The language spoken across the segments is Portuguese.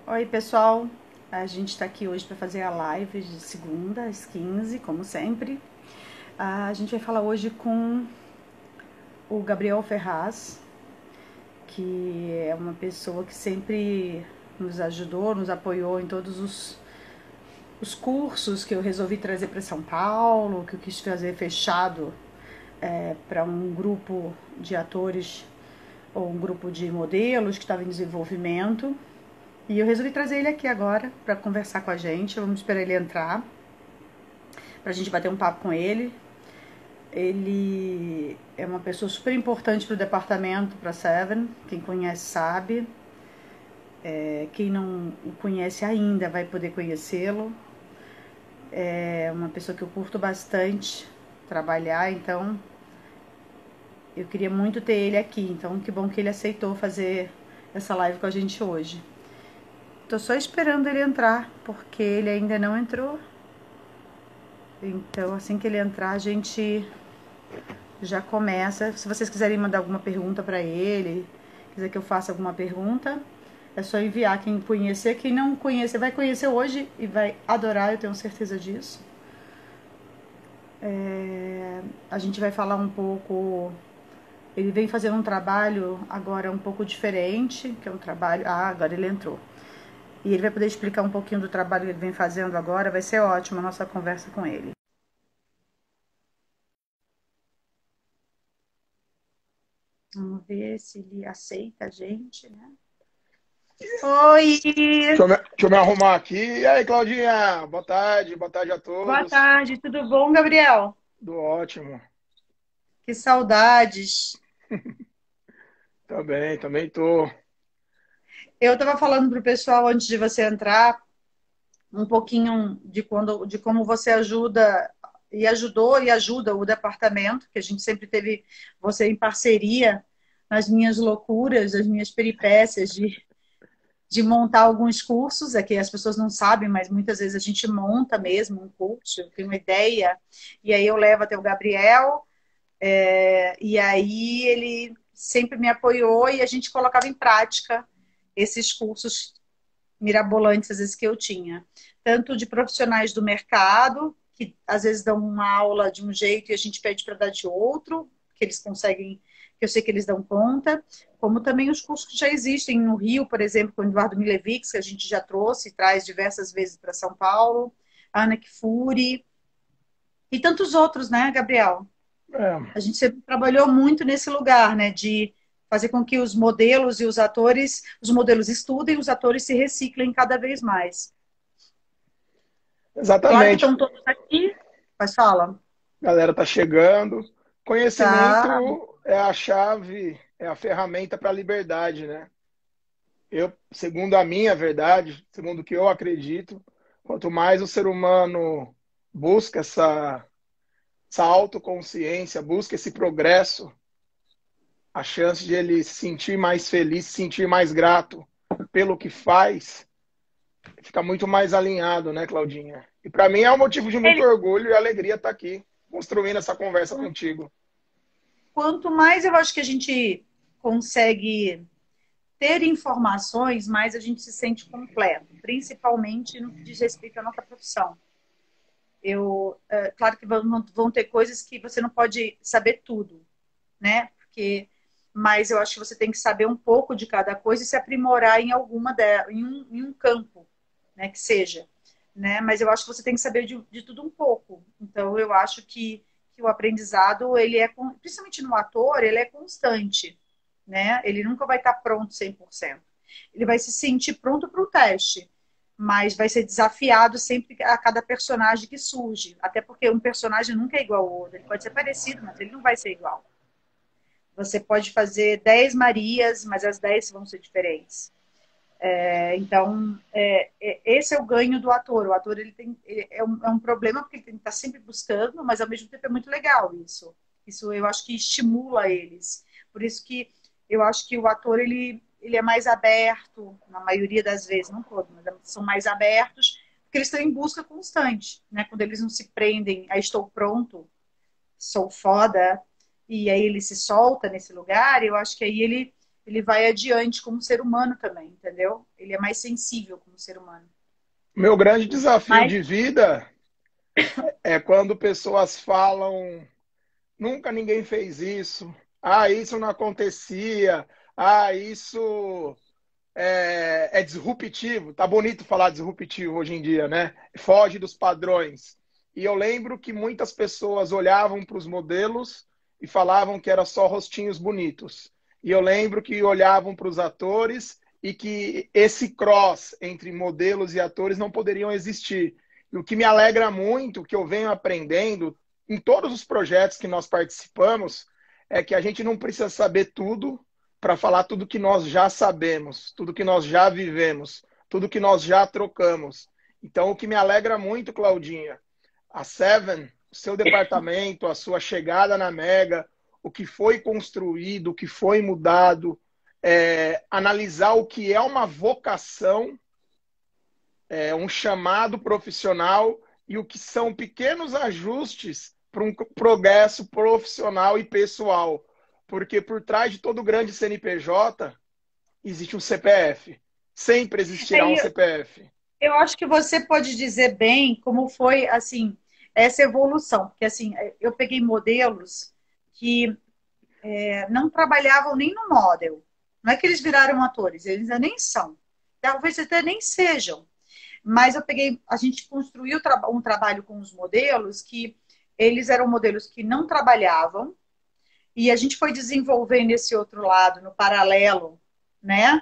Oi, pessoal. A gente está aqui hoje para fazer a live de segunda às 15, como sempre. A gente vai falar hoje com o Gabriel Ferraz, que é uma pessoa que sempre nos ajudou, nos apoiou em todos os cursos que eu resolvi trazer para São Paulo, que eu quis fazer fechado para um grupo de atores ou um grupo de modelos que estava em desenvolvimento. E eu resolvi trazer ele aqui agora para conversar com a gente. Vamos esperar ele entrar, para a gente bater um papo com ele. Ele é uma pessoa super importante para o departamento, para a Seven. Quem conhece sabe. Quem não o conhece ainda vai poder conhecê-lo. É uma pessoa que eu curto bastante trabalhar, então eu queria muito ter ele aqui. Então que bom que ele aceitou fazer essa live com a gente hoje. Tô só esperando ele entrar, porque ele ainda não entrou. Então, assim que ele entrar, a gente já começa. Se vocês quiserem mandar alguma pergunta para ele, quiser que eu faça alguma pergunta, é só enviar. Quem conhecer, quem não conhecer, vai conhecer hoje e vai adorar, eu tenho certeza disso. A gente vai falar um pouco. Ele vem fazendo um trabalho agora um pouco diferente, que é um trabalho. Ah, agora ele entrou. E ele vai poder explicar um pouquinho do trabalho que ele vem fazendo agora. Vai ser ótima a nossa conversa com ele. Vamos ver se ele aceita a gente, né? Oi! Deixa eu me arrumar aqui. E aí, Claudinha? Boa tarde a Boa todos. tarde, tudo bom, Gabriel? Tudo ótimo. Que saudades. Também tô. Eu estava falando para o pessoal antes de você entrar um pouquinho de como você ajuda e ajudou e ajuda o departamento, que a gente sempre teve você em parceria nas minhas loucuras, nas minhas peripécias de montar alguns cursos. Aqui as pessoas não sabem, mas muitas vezes a gente monta mesmo um curso, eu tenho uma ideia, e aí eu levo até o Gabriel. E aí ele sempre me apoiou e a gente colocava em prática esses cursos mirabolantes, às vezes, que eu tinha. Tanto de profissionais do mercado, que às vezes dão uma aula de um jeito e a gente pede para dar de outro, que eles conseguem, que eu sei que eles dão conta, como também os cursos que já existem no Rio, por exemplo, com o Eduardo Milevics, que a gente já trouxe e traz diversas vezes para São Paulo, a Ana Kfouri, e tantos outros, né, Gabriel? É, A gente sempre trabalhou muito nesse lugar, né, de fazer com que os modelos e os atores, os modelos estudem, os atores se reciclem cada vez mais. Claro que exatamente. estão todos aqui, mas fala. A galera tá chegando. Conhecimento Tá. é a chave, é a ferramenta para a liberdade, né? Segundo a minha verdade, segundo o que eu acredito, quanto mais o ser humano busca essa autoconsciência, busca esse progresso, a chance de ele se sentir mais feliz, se sentir mais grato pelo que faz, fica muito mais alinhado, né, Claudinha? E para mim é um motivo de muito Ele, orgulho e alegria estar aqui construindo essa conversa contigo. quanto mais eu acho que a gente consegue ter informações, mais a gente se sente completo, principalmente no que diz respeito à nossa profissão. Claro que vão ter coisas que você não pode saber tudo, né? Mas eu acho que você tem que saber um pouco de cada coisa e se aprimorar em em um campo, né? Que seja, né? Mas eu acho que você tem que saber de tudo um pouco. Então eu acho que o aprendizado ele principalmente no ator, ele é constante, né? Ele nunca vai estar pronto 100%. Ele vai se sentir pronto para o teste, mas vai ser desafiado sempre a cada personagem que surge. Até porque um personagem nunca é igual ao outro. Ele pode ser parecido, mas ele não vai ser igual. Você pode fazer 10 Marias, mas as 10 vão ser diferentes. Então, esse é o ganho do ator. O ator é um problema porque ele tem que estar sempre buscando, mas ao mesmo tempo é muito legal isso. Isso eu acho que estimula eles. Por isso que eu acho que o ator ele é mais aberto, na maioria das vezes, não todos, mas são mais abertos, porque eles estão em busca constante. Né? Quando eles não se prendem a estou pronto, sou foda, e aí ele se solta nesse lugar, eu acho que aí ele vai adiante como ser humano também, entendeu? Ele é mais sensível como ser humano. Meu grande desafio Mas de vida é quando pessoas falam, nunca ninguém fez isso, ah, isso não acontecia, ah, isso é disruptivo. Tá bonito falar disruptivo hoje em dia, né? Foge dos padrões. E eu lembro que muitas pessoas olhavam para os modelos e falavam que era só rostinhos bonitos. E eu lembro que olhavam para os atores e que esse cross entre modelos e atores não poderiam existir. E o que me alegra muito, que eu venho aprendendo em todos os projetos que nós participamos, é que a gente não precisa saber tudo para falar tudo que nós já sabemos, tudo que nós já vivemos, tudo que nós já trocamos. Então, o que me alegra muito, Claudinha, a Seven, o seu departamento, a sua chegada na Mega, o que foi construído, o que foi mudado, analisar o que é uma vocação, um chamado profissional e o que são pequenos ajustes para um progresso profissional e pessoal. Porque por trás de todo grande CNPJ existe um CPF. Sempre existirá um aí CPF. eu acho que você pode dizer bem como foi assim essa evolução, porque assim eu peguei modelos que não trabalhavam nem no model. Não é que eles viraram atores, eles ainda nem são. Talvez até nem sejam. Mas eu peguei, a gente construiu um trabalho com os modelos que eles eram modelos que não trabalhavam e a gente foi desenvolvendo esse outro lado no paralelo, né?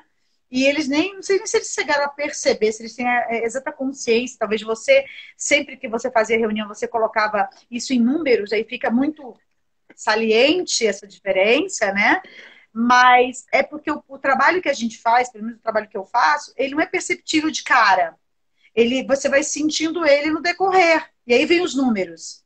E eles nem, não sei nem se eles chegaram a perceber, se eles têm a exata consciência. Talvez você, sempre que você fazia reunião, você colocava isso em números, aí fica muito saliente essa diferença, né? Mas é porque o trabalho que a gente faz, pelo menos o trabalho que eu faço, ele não é perceptível de cara. Você vai sentindo ele no decorrer. E aí vem os números.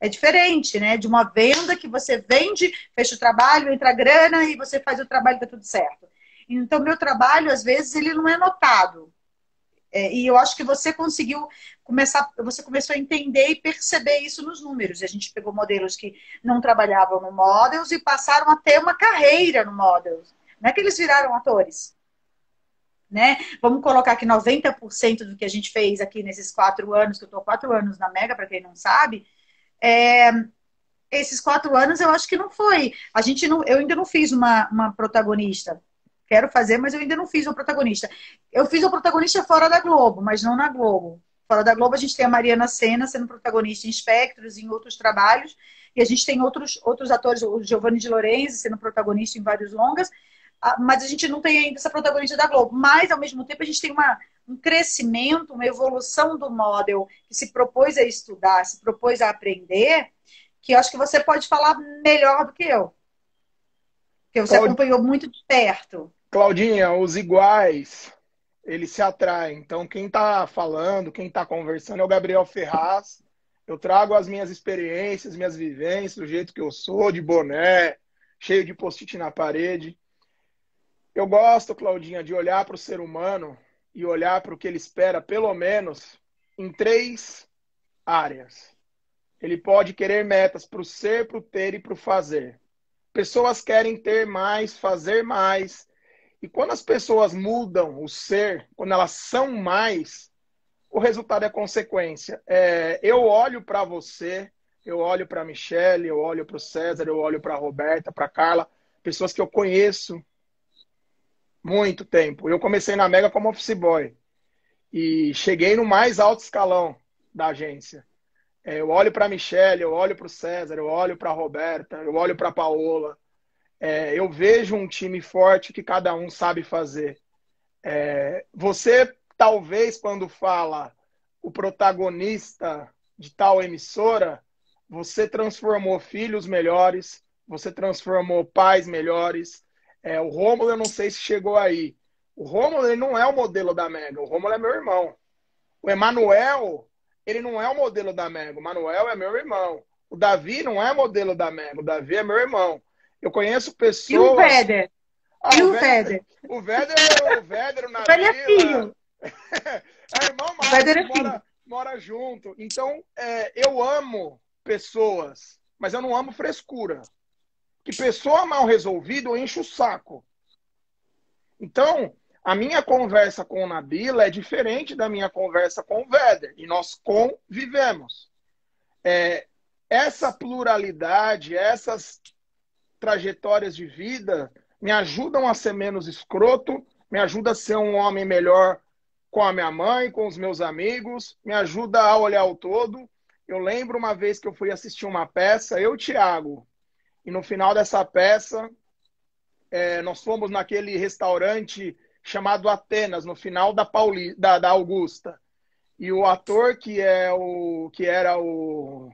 É diferente, né? De uma venda que você vende, fecha o trabalho, entra a grana e você faz o trabalho e tá tudo certo. Então, meu trabalho, às vezes, ele não é notado. E eu acho que você conseguiu você começou a entender e perceber isso nos números. E a gente pegou modelos que não trabalhavam no Models e passaram a ter uma carreira no Models. Não é que eles viraram atores. Né? Vamos colocar que 90% do que a gente fez aqui nesses 4 anos, que eu estou 4 anos na Mega, para quem não sabe, esses 4 anos eu acho que não foi. Eu ainda não fiz uma protagonista. Quero fazer, mas eu ainda não fiz uma protagonista. Eu fiz uma protagonista fora da Globo, mas não na Globo. Fora da Globo, a gente tem a Mariana Senna sendo protagonista em Espectros, em outros trabalhos, e a gente tem outros atores, o Giovanni de Lorenzi sendo protagonista em vários longas, mas a gente não tem ainda essa protagonista da Globo. Mas, ao mesmo tempo, a gente tem um crescimento, uma evolução do model que se propôs a estudar, se propôs a aprender, que eu acho que você pode falar melhor do que eu. Porque você acompanhou muito de perto. Claudinha, os iguais, eles se atraem. Então, quem está falando, quem está conversando é o Gabriel Ferraz. Eu trago as minhas experiências, minhas vivências, do jeito que eu sou, de boné, cheio de post-it na parede. Eu gosto, Claudinha, de olhar para o ser humano e olhar para o que ele espera, pelo menos, em 3 áreas. Ele pode querer metas para o ser, para o ter e para o fazer. Pessoas querem ter mais, fazer mais. E quando as pessoas mudam o ser, quando elas são mais, o resultado é consequência. Eu olho para você, eu olho para a Michelle, eu olho para o César, eu olho para a Roberta, para a Carla, pessoas que eu conheço muito tempo. Eu comecei na Mega como office boy e cheguei no mais alto escalão da agência. Eu olho para a Michelle, eu olho para o César, eu olho para a Roberta, eu olho para a Paola. Eu vejo um time forte que cada um sabe fazer. Você, talvez, quando fala o protagonista de tal emissora, você transformou filhos melhores, você transformou pais melhores. O Rômulo, eu não sei se chegou aí. O Rômulo, ele não é o modelo da Mega. O Rômulo é meu irmão. O Emanuel, ele não é o modelo da Mega. O Manuel é meu irmão. O Davi não é modelo da Mega. O Davi é meu irmão. Eu conheço E o pessoas... Véder? E o Véder? O Véder, o O Véder é Nabila. filho. É irmão O Véder mais, é filho. mora junto. Então, eu amo pessoas, mas eu não amo frescura. Que pessoa mal resolvida eu encho o saco. Então, a minha conversa com o Nabila é diferente da minha conversa com o Véder, e nós convivemos. Essa pluralidade, essas trajetórias de vida me ajudam a ser menos escroto, me ajuda a ser um homem melhor com a minha mãe, com os meus amigos, me ajuda a olhar o todo. Eu lembro uma vez que eu fui assistir uma peça, eu e o Thiago, e no final dessa peça, nós fomos naquele restaurante chamado Atenas, no final da Augusta. E o ator que era o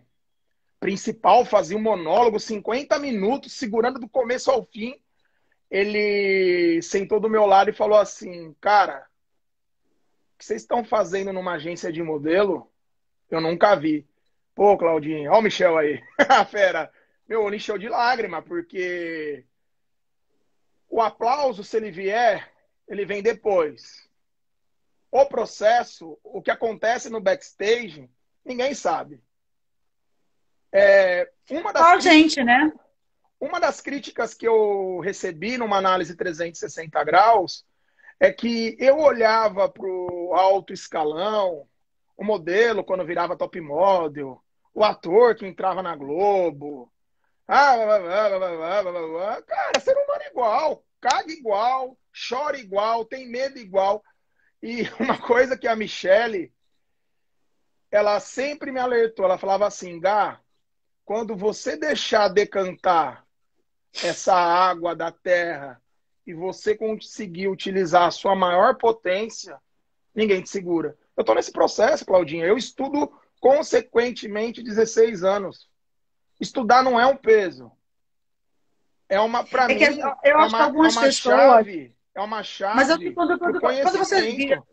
principal fazia um monólogo, 50 minutos, segurando do começo ao fim. Ele sentou do meu lado e falou assim, cara, o que vocês estão fazendo numa agência de modelo? Eu nunca vi. Pô, Claudinho, ó o Michel aí, a fera. Meu olho encheu de lágrima, porque o aplauso, se ele vier, ele vem depois. O processo, o que acontece no backstage, ninguém sabe. Gente, né? Uma das críticas que eu recebi numa análise 360 graus é que eu olhava para o alto escalão, o modelo quando virava top model, o ator que entrava na Globo. Cara, ser humano é igual, caga igual, chora igual, tem medo igual. E uma coisa que a Michelle, ela sempre me alertou, ela falava assim, Gá, quando você deixar decantar essa água da terra e você conseguir utilizar a sua maior potência, ninguém te segura. Eu estou nesse processo, Claudinha. Eu estudo consequentemente 16 anos. Estudar não é um peso. Para mim, eu acho que algumas pessoas... chave. É uma Mas chave para o conhecimento.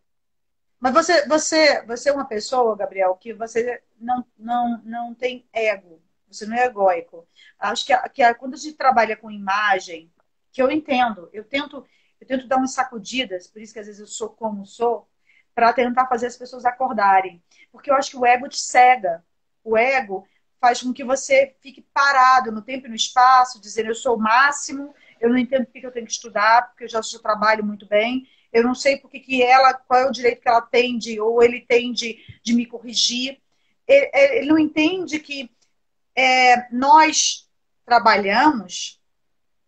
Mas você é uma pessoa, Gabriel, que você não tem ego. Você não é egóico. Acho que quando a gente trabalha com imagem, que eu entendo, eu tento dar umas sacudidas, por isso que às vezes eu sou como sou, para tentar fazer as pessoas acordarem. Porque eu acho que o ego te cega. O ego faz com que você fique parado no tempo e no espaço, dizendo eu sou o máximo, eu não entendo porque eu tenho que estudar, porque eu já trabalho muito bem, eu não sei qual é o direito que ela tem ou ele tem de me corrigir. Ele não entende que nós trabalhamos,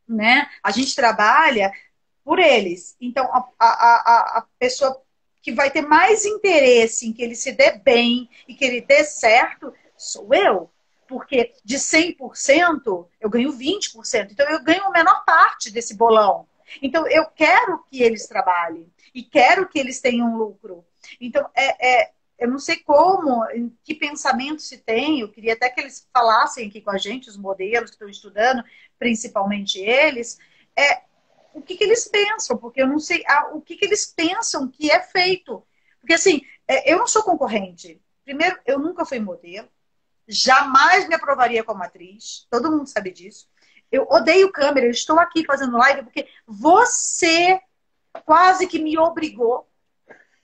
né? A gente trabalha por eles. Então, a pessoa que vai ter mais interesse em que ele se dê bem e que ele dê certo sou eu. Porque de 100%, eu ganho 20%. Então, eu ganho a menor parte desse bolão. Então, eu quero que eles trabalhem e quero que eles tenham lucro. Então, eu não sei como, em que pensamento se tem, eu queria até que eles falassem aqui com a gente, os modelos que estão estudando, principalmente eles, o que eles pensam, porque eu não sei o que eles pensam que é feito. Porque assim, eu não sou concorrente. Primeiro, eu nunca fui modelo, jamais me aprovaria como atriz, todo mundo sabe disso. Eu odeio câmera, eu estou aqui fazendo live porque você quase que me obrigou,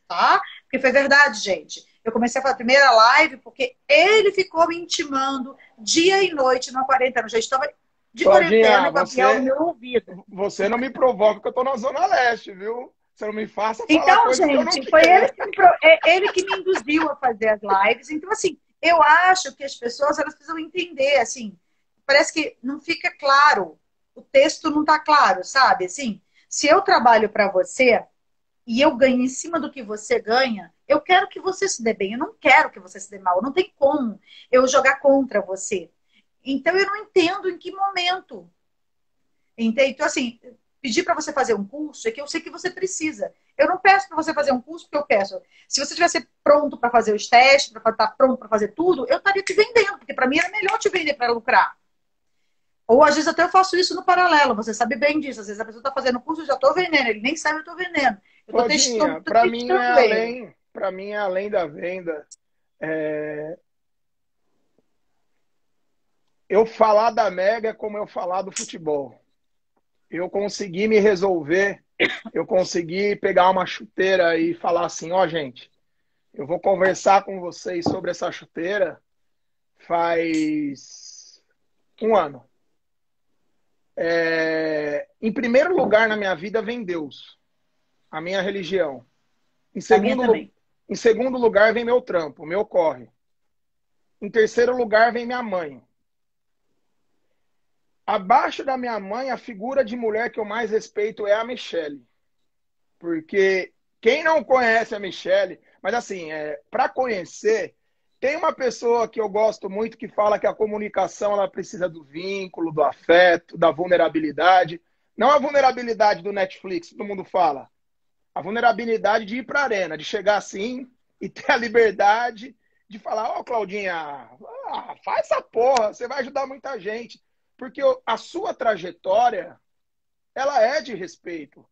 tá? Porque foi verdade, gente. Eu comecei a fazer a primeira live porque ele ficou me intimando dia e noite na quarentena. Eu já estava de quarentena com a Biel no meu ouvido. Você não me provoca que eu estou na Zona Leste, viu? Você não me faça falar então, coisas gente, que eu não foi quero. ele que me induziu a fazer as lives. Então, assim, eu acho que as pessoas elas precisam entender, assim, parece que não fica claro. O texto não está claro, sabe? Assim, se eu trabalho para você e eu ganho em cima do que você ganha, eu quero que você se dê bem. Eu não quero que você se dê mal. Não tem como eu jogar contra você. Então, eu não entendo em que momento. Entende? Então, assim, pedir para você fazer um curso é que eu sei que você precisa. Eu não peço para você fazer um curso porque eu peço. Se você tivesse pronto para fazer os testes, para estar pronto para fazer tudo, eu estaria te vendendo, porque para mim era melhor te vender para lucrar. Ou às vezes até eu faço isso no paralelo, você sabe bem disso. Às vezes a pessoa está fazendo curso, eu já estou vendendo, ele nem sabe que eu estou vendendo. Eu estou testando, Para mim ele. Para mim é além da venda. Eu falar da Mega é como eu falar do futebol. Eu consegui me resolver, eu consegui pegar uma chuteira e falar assim, ó, gente, eu vou conversar com vocês sobre essa chuteira faz um ano. Em primeiro lugar na minha vida vem Deus. a minha religião. Em A minha segundo, também. em segundo lugar vem meu trampo, meu corre. Em terceiro lugar vem minha mãe. Abaixo da minha mãe, a figura de mulher que eu mais respeito é a Michelle. Porque quem não conhece a Michelle, mas assim, para conhecer, tem uma pessoa que eu gosto muito que fala que a comunicação ela precisa do vínculo, do afeto, da vulnerabilidade. Não a vulnerabilidade do Netflix, todo mundo fala. A vulnerabilidade de ir para a arena, de chegar assim e ter a liberdade de falar, ó, Claudinha, faz essa porra, você vai ajudar muita gente. Porque a sua trajetória, ela é de respeito.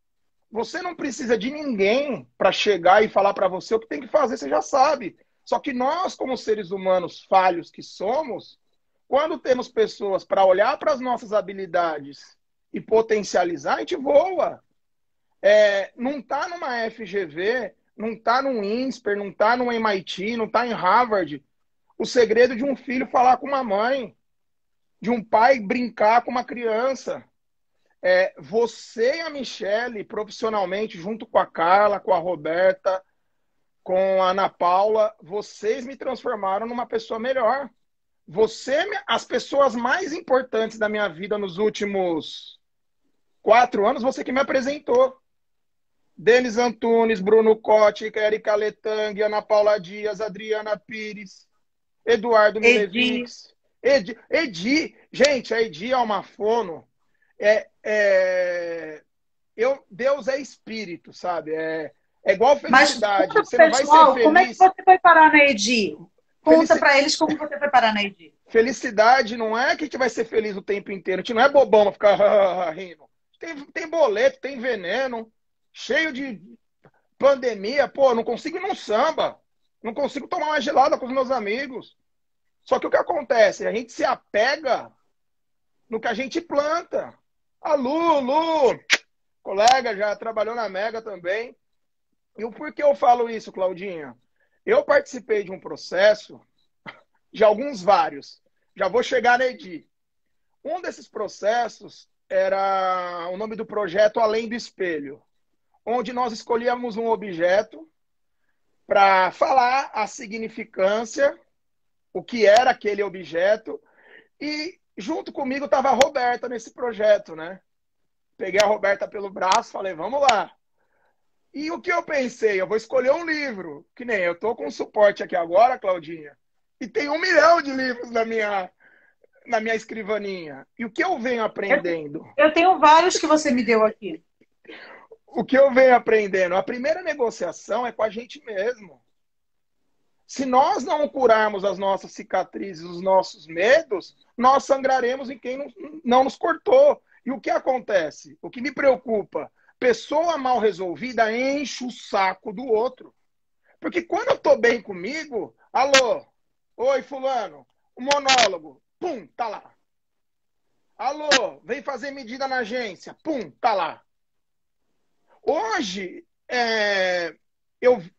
Você não precisa de ninguém para chegar e falar para você o que tem que fazer, você já sabe. Só que nós, como seres humanos falhos que somos, quando temos pessoas para olhar para as nossas habilidades e potencializar, a gente voa. Não está numa FGV, não está num INSPER, não está no MIT, não está em Harvard. O segredo de um filho falar com uma mãe, de um pai brincar com uma criança. Você e a Michelle, profissionalmente, junto com a Carla, com a Roberta, com a Ana Paula, vocês me transformaram numa pessoa melhor. As pessoas mais importantes da minha vida nos últimos 4 anos, você que me apresentou. Denis Antunes, Bruno Cotti, Erika Letang, Ana Paula Dias, Adriana Pires, Eduardo Edi. Milevics, Edi. Gente, a Edi é uma fono. Deus é espírito, sabe? É igual Mas felicidade. conta pro Você não vai ser pessoal, como é que feliz. você foi parar na EDI? Conta Felici- para eles como você foi parar na EDI. Felicidade não é que a gente vai ser feliz o tempo inteiro. A gente não é bobão pra ficar rindo. Tem boleto, tem veneno, cheio de pandemia. Pô, não consigo ir num samba. Não consigo tomar uma gelada com os meus amigos. Só que o que acontece? A gente se apega no que a gente planta. A Lu, colega, já trabalhou na Mega também. E o porquê eu falo isso, Claudinha? Eu participei de um processo, de alguns vários. Já vou chegar na Edi. Um desses processos era o nome do projeto Além do Espelho, onde nós escolhíamos um objeto para falar a significância, o que era aquele objeto, e junto comigo estava a Roberta nesse projeto, né? Peguei a Roberta pelo braço, falei, vamos lá. E o que eu pensei? Eu vou escolher um livro. Que nem eu tô com suporte aqui agora, Claudinha, e tem 1 milhão de livros na minha escrivaninha. E o que eu venho Eu, aprendendo? eu tenho vários que você me deu aqui. O que eu venho aprendendo? A primeira negociação é com a gente mesmo. Se nós não curarmos as nossas cicatrizes, os nossos medos, nós sangraremos em quem não nos cortou. E o que acontece? O que me preocupa? Pessoa mal resolvida enche o saco do outro. Porque quando eu tô bem comigo, alô, oi fulano, o monólogo, pum, tá lá. Alô, vem fazer medida na agência, pum, tá lá. Hoje,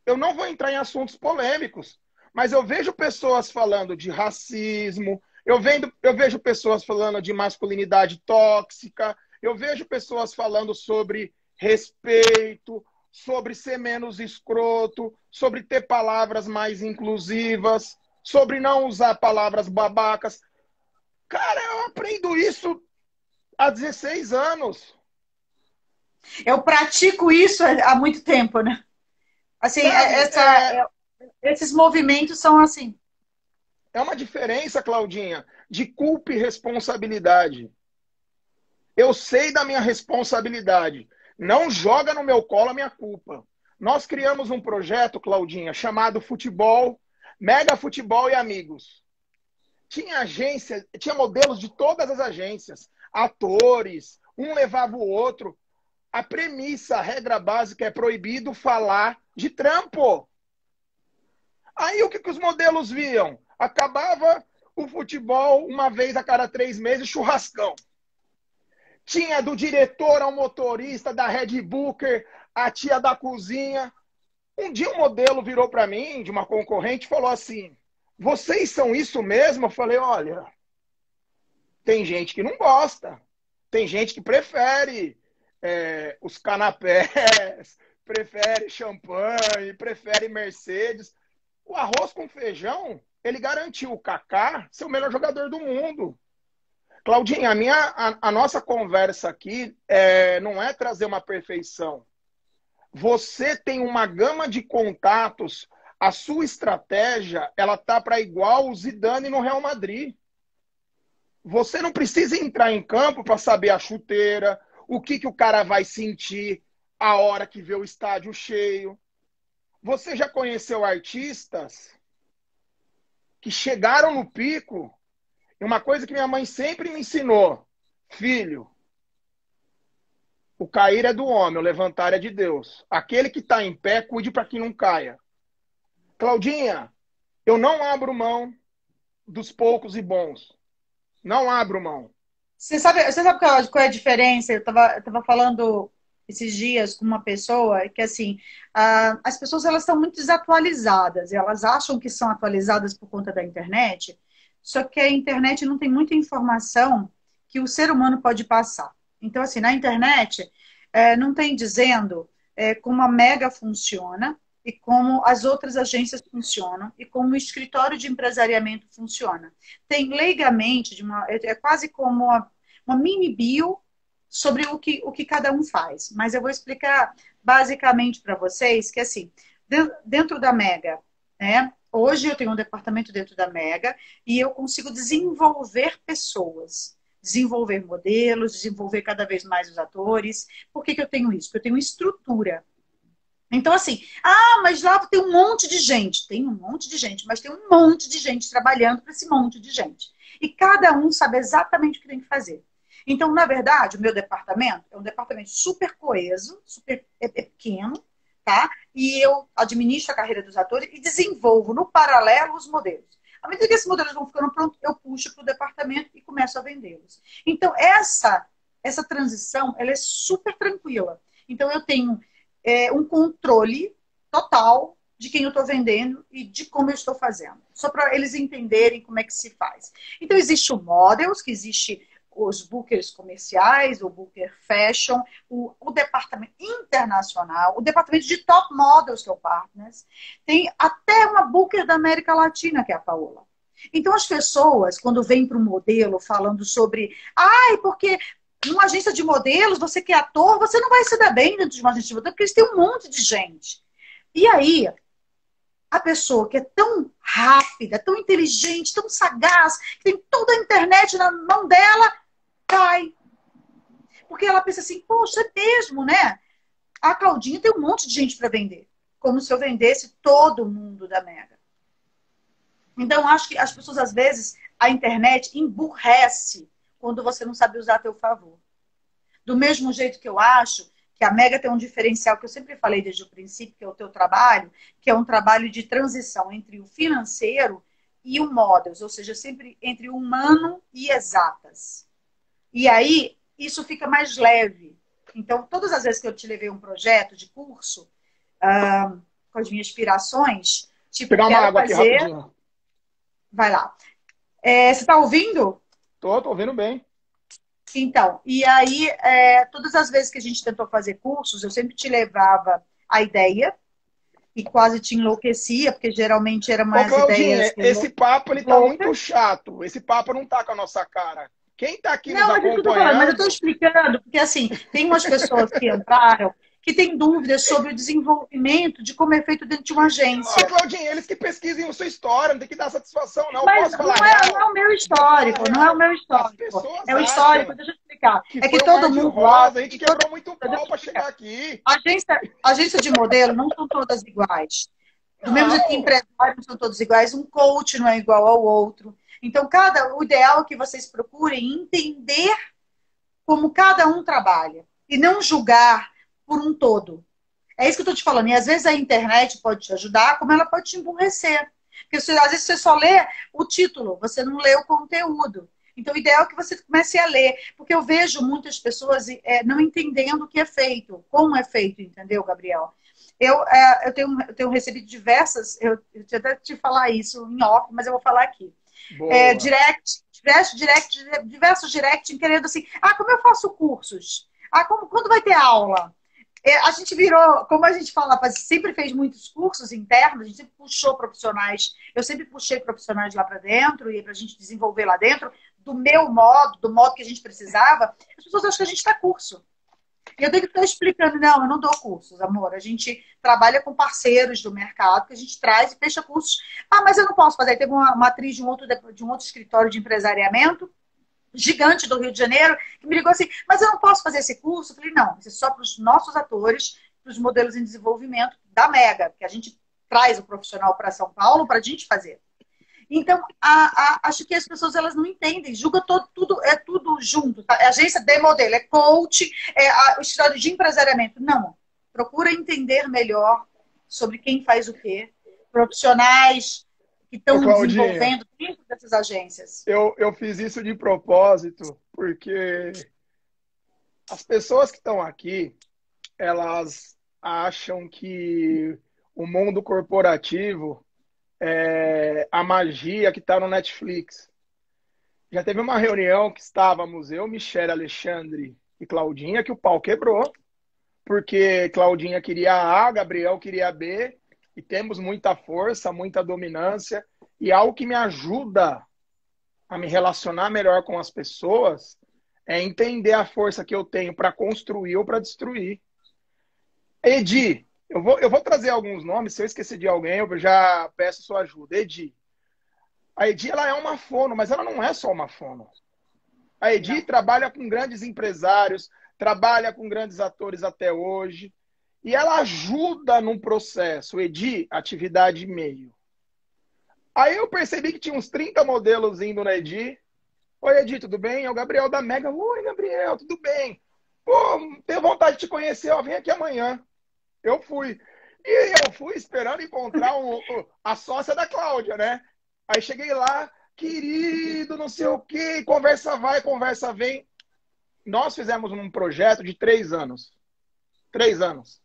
eu não vou entrar em assuntos polêmicos, mas eu vejo pessoas falando de racismo, eu vejo pessoas falando de masculinidade tóxica, eu vejo pessoas falando sobre respeito, sobre ser menos escroto, sobre ter palavras mais inclusivas, sobre não usar palavras babacas. Cara, eu aprendo isso há 16 anos. Eu pratico isso há muito tempo, né? Assim, Sabe, esses movimentos são assim. é uma diferença, Claudinha, de culpa e responsabilidade. Eu sei da minha responsabilidade. Não joga no meu colo a minha culpa. Nós criamos um projeto, Claudinha, chamado Futebol, Mega Futebol e Amigos. Tinha agência, tinha modelos de todas as agências, atores, um levava o outro. A premissa, a regra básica é proibido falar de trampo. Aí o que os modelos viam? Acabava o futebol uma vez a cada 3 meses, churrascão. Tinha do diretor ao motorista, da Red Booker, a tia da cozinha. Um dia um modelo virou para mim, de uma concorrente, e falou assim, vocês são isso mesmo? Eu falei, olha, tem gente que não gosta. Tem gente que prefere os canapés, prefere champanhe, prefere Mercedes. O arroz com feijão, ele garantiu o Kaká ser o melhor jogador do mundo. Claudinha, a nossa conversa aqui não é trazer uma perfeição. Você tem uma gama de contatos, a sua estratégia, ela tá para igual o Zidane no Real Madrid. Você não precisa entrar em campo para saber a chuteira, o que o cara vai sentir a hora que vê o estádio cheio. Você já conheceu artistas que chegaram no pico? E uma coisa que minha mãe sempre me ensinou: filho, o cair é do homem, o levantar é de Deus. Aquele que está em pé, cuide para que não caia. Claudinha, eu não abro mão dos poucos e bons. Não abro mão. Você sabe qual é a diferença? Eu tava falando esses dias com uma pessoa que, assim, as pessoas elas estão muito desatualizadas. Elas acham que são atualizadas por conta da internet, só que a internet não tem muita informação que o ser humano pode passar. Então, assim, na internet, não tem dizendo como a Mega funciona e como as outras agências funcionam e como o escritório de empresariamento funciona. Tem leigamente, é quase como uma mini bio sobre o que cada um faz. Mas eu vou explicar basicamente para vocês que, assim, dentro da Mega, né? Hoje eu tenho um departamento dentro da Mega e eu consigo desenvolver pessoas, desenvolver modelos, desenvolver cada vez mais os atores. Por que eu tenho isso? Porque eu tenho estrutura. Então, assim, mas lá tem um monte de gente. Tem um monte de gente, mas tem um monte de gente trabalhando para esse monte de gente. E cada um sabe exatamente o que tem que fazer. Então, na verdade, o meu departamento é um departamento super coeso, super pequeno, tá? E eu administro a carreira dos atores e desenvolvo no paralelo os modelos. À medida que esses modelos vão ficando prontos, eu puxo para o departamento e começo a vendê-los. Então, essa transição, ela é super tranquila. Então, eu tenho um controle total de quem eu estou vendendo e de como eu estou fazendo. Só para eles entenderem como é que se faz. Então, existe o Models, que existe os bookers comerciais, o booker fashion, o departamento internacional, o departamento de top models, que é o Partners. Tem até uma booker da América Latina, que é a Paola. Então, as pessoas, quando vêm para o modelo falando sobre porque numa agência de modelos, você que é ator, você não vai se dar bem dentro de uma agência de modelos, porque eles têm um monte de gente. E aí, a pessoa que é tão rápida, tão inteligente, tão sagaz, que tem toda a internet na mão dela, cai. Porque ela pensa assim, poxa, é mesmo, né? A Claudinha tem um monte de gente para vender. Como se eu vendesse todo mundo da Mega. Então, acho que as pessoas, às vezes, a internet emburrece quando você não sabe usar a teu favor. Do mesmo jeito que eu acho que a Mega tem um diferencial que eu sempre falei desde o princípio, que é o teu trabalho, que é um trabalho de transição entre o financeiro e o models, ou seja, sempre entre humano e exatas. E aí, isso fica mais leve. Então, todas as vezes que eu te levei um projeto de curso, com as minhas inspirações, tipo, pegar uma quero água fazer... aqui rapidinho. Vai lá. Você está ouvindo? Tô ouvindo bem. Então, e aí, todas as vezes que a gente tentou fazer cursos, eu sempre te levava a ideia e quase te enlouquecia, porque geralmente eram umas ideias... Esse papo, ele tá muito chato. Esse papo não tá com a nossa cara. Quem tá aqui nos acompanhando... Não, mas é isso que eu tô falando, mas eu tô explicando, porque assim, tem umas pessoas que entraram que têm dúvidas sobre o desenvolvimento de como é feito dentro de uma agência. Claudinha, eles que pesquisem a sua história, não tem que dar satisfação, não. Mas não é o meu histórico, não é o meu histórico. É o histórico, deixa eu explicar. Que é que todo mundo rosa, a gente quebrou muito pau para chegar aqui. Agência de modelo não são todas iguais. Do mesmo jeito que empresários não são todos iguais, um coach não é igual ao outro. Então, o ideal é que vocês procurem entender como cada um trabalha e não julgar por um todo. É isso que eu estou te falando. E às vezes a internet pode te ajudar, como ela pode te emburrecer. Porque às vezes você só lê o título, você não lê o conteúdo. Então, o ideal é que você comece a ler. Porque eu vejo muitas pessoas não entendendo o que é feito, como é feito, entendeu, Gabriel? Eu tenho recebido diversas... Eu tinha até te falar isso em off, mas eu vou falar aqui. Diversos direct querendo assim, como eu faço cursos? Quando vai ter aula? A gente virou, como a gente fala, sempre fez muitos cursos internos, a gente sempre puxou profissionais, eu sempre puxei profissionais lá para dentro, e para a gente desenvolver lá dentro, do modo que a gente precisava. As pessoas acham que a gente dá curso. E eu tenho que estar explicando, não, eu não dou cursos, amor. A gente trabalha com parceiros do mercado, que a gente traz e fecha cursos. Ah, mas eu não posso fazer. Aí teve uma atriz de um outro escritório de empresariamento, gigante do Rio de Janeiro, que me ligou assim, mas eu não posso fazer esse curso? Eu falei, não, isso é só para os nossos atores, para os modelos em desenvolvimento da Mega, que a gente traz o profissional para São Paulo para a gente fazer. Então, acho que as pessoas elas não entendem, julga tudo, é tudo junto. Tá? É agência de modelo, é coach, o escritório de empresariamento. Não, procura entender melhor sobre quem faz o quê, profissionais que Ô, estão Claudinha, desenvolvendo dentro dessas agências. eu fiz isso de propósito, porque as pessoas que estão aqui, elas acham que o mundo corporativo é a magia que está no Netflix. Já teve uma reunião que estávamos eu, Michele, Alexandre e Claudinha, que o pau quebrou, porque Claudinha queria A, Gabriel queria B, e temos muita força, muita dominância, e algo que me ajuda a me relacionar melhor com as pessoas é entender a força que eu tenho para construir ou para destruir. Edi, eu vou trazer alguns nomes, se eu esquecer de alguém, eu já peço sua ajuda. Edi. A Edi, ela é uma fono, mas ela não é só uma fono. A Edi Não. trabalha com grandes empresários, trabalha com grandes atores até hoje, e ela ajuda num processo. Edi, atividade meio. Aí eu percebi que tinha uns 30 modelos indo na Edi. Oi, Edi, tudo bem? É o Gabriel da Mega. Oi, Gabriel, tudo bem? Pô, tenho vontade de te conhecer, ó, vem aqui amanhã. Eu fui. E eu fui esperando encontrar a sócia da Cláudia, né? Aí cheguei lá, querido, não sei o quê, conversa vai, conversa vem. Nós fizemos um projeto de 3 anos. 3 anos.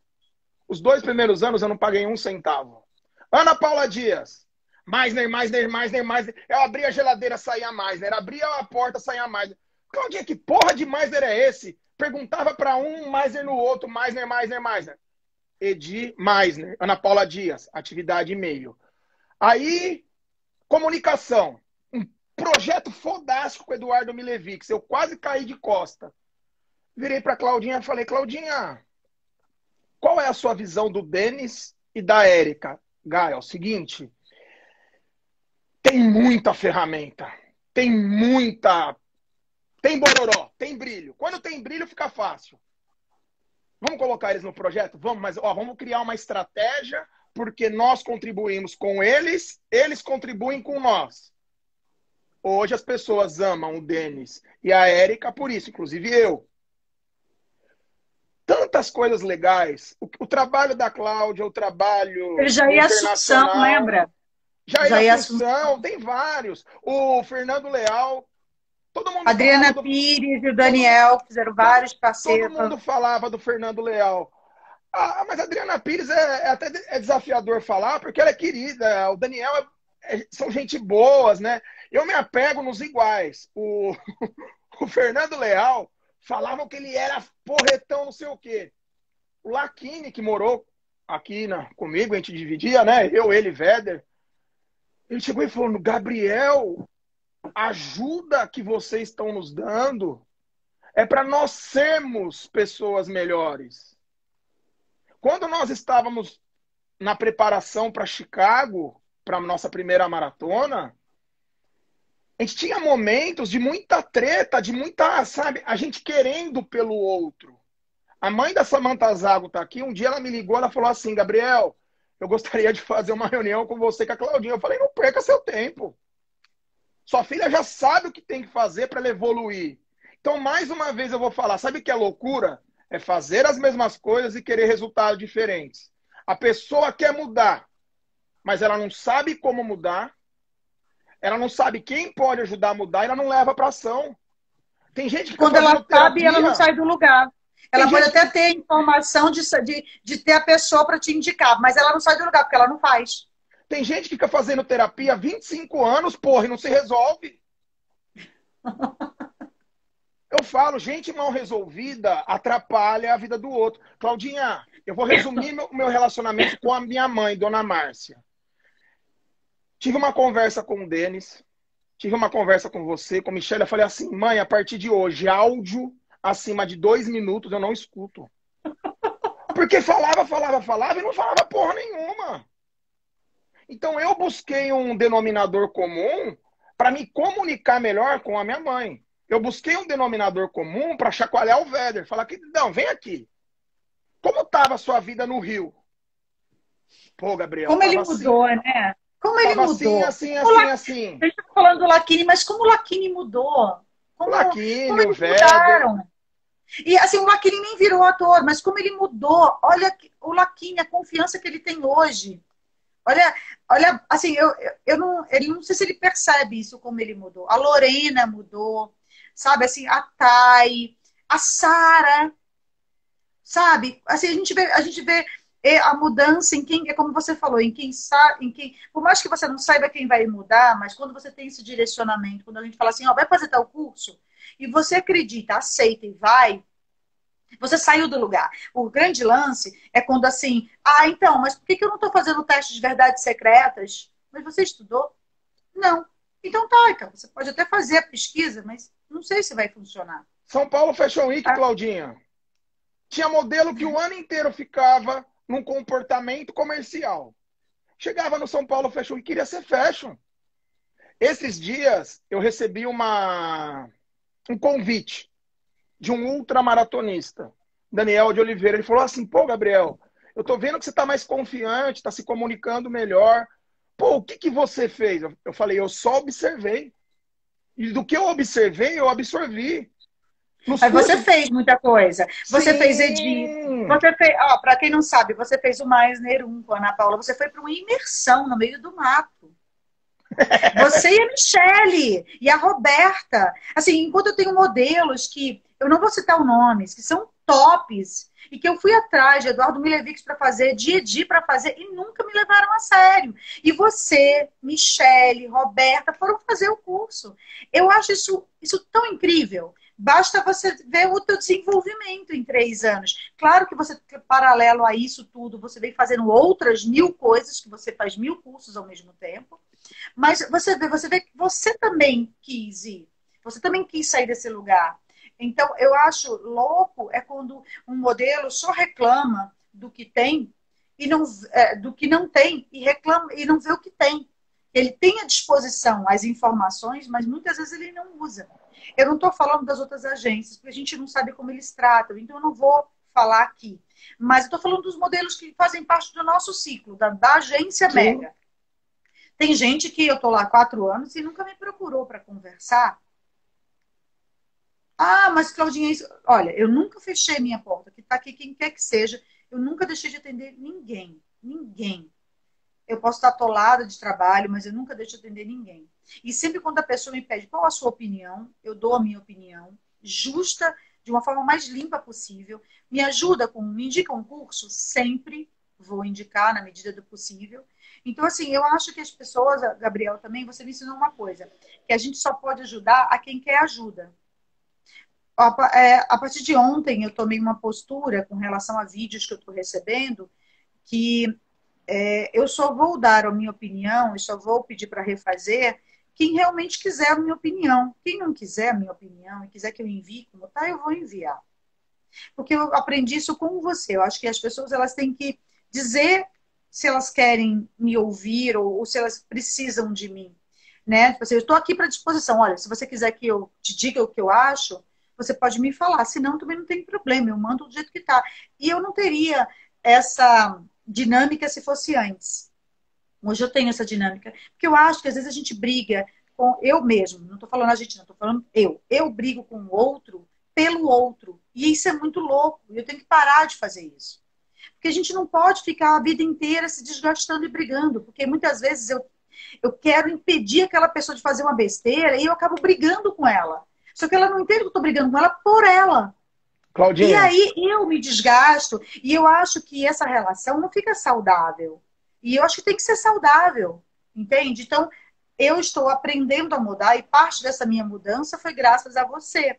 Os 2 primeiros anos eu não paguei um centavo. Ana Paula Dias. Meisner, Meisner, Meisner, Meisner. Eu abria a geladeira, saía Meisner. Abria a porta, saía Meisner. Claudinha, que porra de Meisner é esse? Perguntava para um, Meisner no outro, Meisner, Meisner, Meisner. Edi Meisner, Ana Paula Dias, atividade e meio. Aí, comunicação. Um projeto fodástico com o Eduardo Milevix. Eu quase caí de costa. Virei para Claudinha e falei, Claudinha, qual é a sua visão do Denis e da Érica? Gaia, é o seguinte, tem muita ferramenta, tem muita... Tem bororó, tem brilho. Quando tem brilho, fica fácil. Vamos colocar eles no projeto? Vamos, mas ó, vamos criar uma estratégia, porque nós contribuímos com eles, eles contribuem com nós. Hoje as pessoas amam o Denis e a Érica por isso, inclusive eu. Tantas coisas legais. O trabalho da Cláudia, o trabalho Ele já no ia Assunção, internacional. lembra? Jair Já ia Assunção, Assunção. tem vários. O Fernando Leal. Todo mundo falava Adriana do, Pires e o todo, Daniel fizeram todo, vários todo parceiros. mundo falava do Fernando Leal. Ah, mas a Adriana Pires até desafiador falar, porque ela é querida. O Daniel são gente boas, né? Eu me apego nos iguais. O Fernando Leal falavam que ele era porretão, não sei o quê. O Laquini, que morou aqui comigo, a gente dividia, né? Eu, ele, Véder. Ele chegou e falou, Gabriel, a ajuda que vocês estão nos dando é para nós sermos pessoas melhores. Quando nós estávamos na preparação para Chicago, para a nossa primeira maratona, a gente tinha momentos de muita treta, de muita, sabe, a gente querendo pelo outro. A mãe da Samantha Zago tá aqui, um dia ela me ligou, ela falou assim, Gabriel, eu gostaria de fazer uma reunião com você e com a Claudinha. Eu falei, não perca seu tempo. Sua filha já sabe o que tem que fazer para ela evoluir. Então, mais uma vez eu vou falar, sabe o que é loucura? É fazer as mesmas coisas e querer resultados diferentes. A pessoa quer mudar, mas ela não sabe como mudar, ela não sabe quem pode ajudar a mudar e ela não leva para ação. Tem gente que fica Quando fazendo ela sabe, ela não terapia. sai do lugar. Tem Ela pode gente até que, ter informação de ter a pessoa para te indicar, mas ela não sai do lugar, porque ela não faz. tem gente que fica fazendo terapia há 25 anos, porra, e não se resolve. eu falo, gente mal resolvida atrapalha a vida do outro. Claudinha, eu vou resumir meu relacionamento com a minha mãe, Dona Márcia. Tive uma conversa com o Denis, tive uma conversa com você, com a Michelle. Eu falei assim, mãe, a partir de hoje, áudio acima de 2 minutos eu não escuto. Porque falava e não falava porra nenhuma. Então eu busquei um denominador comum para me comunicar melhor com a minha mãe. Eu busquei um denominador comum para chacoalhar o Véder. Falar que, não, vem aqui. Como estava a sua vida no Rio? Pô, Gabriel, Como ele tava assim. mudou, né? Como ele Tava assim, mudou. assim, assim, assim. A gente tá falando do Lachini, mas como o Lachini mudou? O Como Laquini, o eles Véder. mudaram? E assim, o Lachini nem virou ator, mas como ele mudou. Olha o Lachini, a confiança que ele tem hoje. Olha, assim, eu não, ele não sei se ele percebe isso, como ele mudou. A Lorena mudou, sabe? Assim, a Thay, a Sara, sabe? Assim, a gente vê a mudança em quem, é como você falou, em quem sabe, em quem, por mais que você não saiba quem vai mudar, mas quando você tem esse direcionamento, quando a gente fala assim, ó, vai fazer tal curso, e você acredita, aceita e vai, você saiu do lugar. O grande lance é quando assim, ah, então, mas por que eu não estou fazendo teste de verdades secretas? Mas você estudou? Não. Então tá, então, você pode até fazer a pesquisa, mas não sei se vai funcionar. São Paulo Fashion Week, Tá? Claudinha. Tinha modelo que o ano inteiro ficava num comportamento comercial. Chegava no São Paulo Fashion Week e queria ser fashion. Esses dias eu recebi um convite de um ultramaratonista, Daniel de Oliveira. Ele falou assim, pô, Gabriel, eu tô vendo que você tá mais confiante, tá se comunicando melhor. Pô, o que que você fez? Eu falei, eu só observei. E do que eu observei, eu absorvi. Nos Mas você cursos. fez muita coisa. Você fez edito. Sim! Você fez, ó, para quem não sabe, você fez o Meisner 1 com a Ana Paula. Você foi para uma imersão no meio do mato. Você e a Michele e a Roberta. Assim, enquanto eu tenho modelos que eu não vou citar os nomes, que são tops e que eu fui atrás de Eduardo Milevix para fazer, de Edi para fazer e nunca me levaram a sério. E você, Michele, Roberta foram fazer o curso. Eu acho isso tão incrível. Basta você ver o teu desenvolvimento em 3 anos. Claro que você, paralelo a isso tudo, você vem fazendo outras 1000 coisas, que você faz 1000 cursos ao mesmo tempo. Mas você vê que você também quis ir. Você também quis sair desse lugar. Então, eu acho louco é quando um modelo só reclama do que tem e não, do que não tem e reclama e não vê o que tem. Ele tem à disposição as informações, mas muitas vezes ele não usa. Eu não estou falando das outras agências, porque a gente não sabe como eles tratam, então eu não vou falar aqui. Mas eu estou falando dos modelos que fazem parte do nosso ciclo, da agência Sim. Mega. Tem gente que eu tô lá há 4 anos e nunca me procurou para conversar. Ah, mas Claudinha, olha, eu nunca fechei minha porta, que tá aqui quem quer que seja, eu nunca deixei de atender ninguém. Ninguém. Eu posso estar atolada de trabalho, mas eu nunca deixo de atender ninguém. E sempre quando a pessoa me pede qual a sua opinião, eu dou a minha opinião, justa, de uma forma mais limpa possível. Me indica um curso, sempre vou indicar na medida do possível. Então, assim, eu acho que as pessoas, Gabriel, também, você me ensinou uma coisa, que a gente só pode ajudar a quem quer ajuda. A partir de ontem, eu tomei uma postura com relação a vídeos que eu estou recebendo, que eu só vou dar a minha opinião e só vou pedir para refazer quem realmente quiser a minha opinião. Quem não quiser a minha opinião e quiser que eu envie como tá, eu vou enviar. Porque eu aprendi isso com você. Eu acho que as pessoas elas têm que dizer se elas querem me ouvir ou se elas precisam de mim. Né? Tipo assim, eu estou aqui para disposição. Olha, se você quiser que eu te diga o que eu acho, você pode me falar. Senão, também não tem problema. Eu mando do jeito que está. E eu não teria essa dinâmica se fosse antes. Hoje eu tenho essa dinâmica. Porque eu acho que às vezes a gente briga com eu mesmo. Não estou falando a gente, não. Estou falando eu. Eu brigo com o outro pelo outro. E isso é muito louco. E eu tenho que parar de fazer isso. Porque a gente não pode ficar a vida inteira se desgastando e brigando. Porque muitas vezes eu quero impedir aquela pessoa de fazer uma besteira e eu acabo brigando com ela. Só que ela não entende que eu estou brigando com ela por ela. E Claudinha, aí eu me desgasto e eu acho que essa relação não fica saudável. E eu acho que tem que ser saudável, entende? Então, eu estou aprendendo a mudar e parte dessa minha mudança foi graças a você.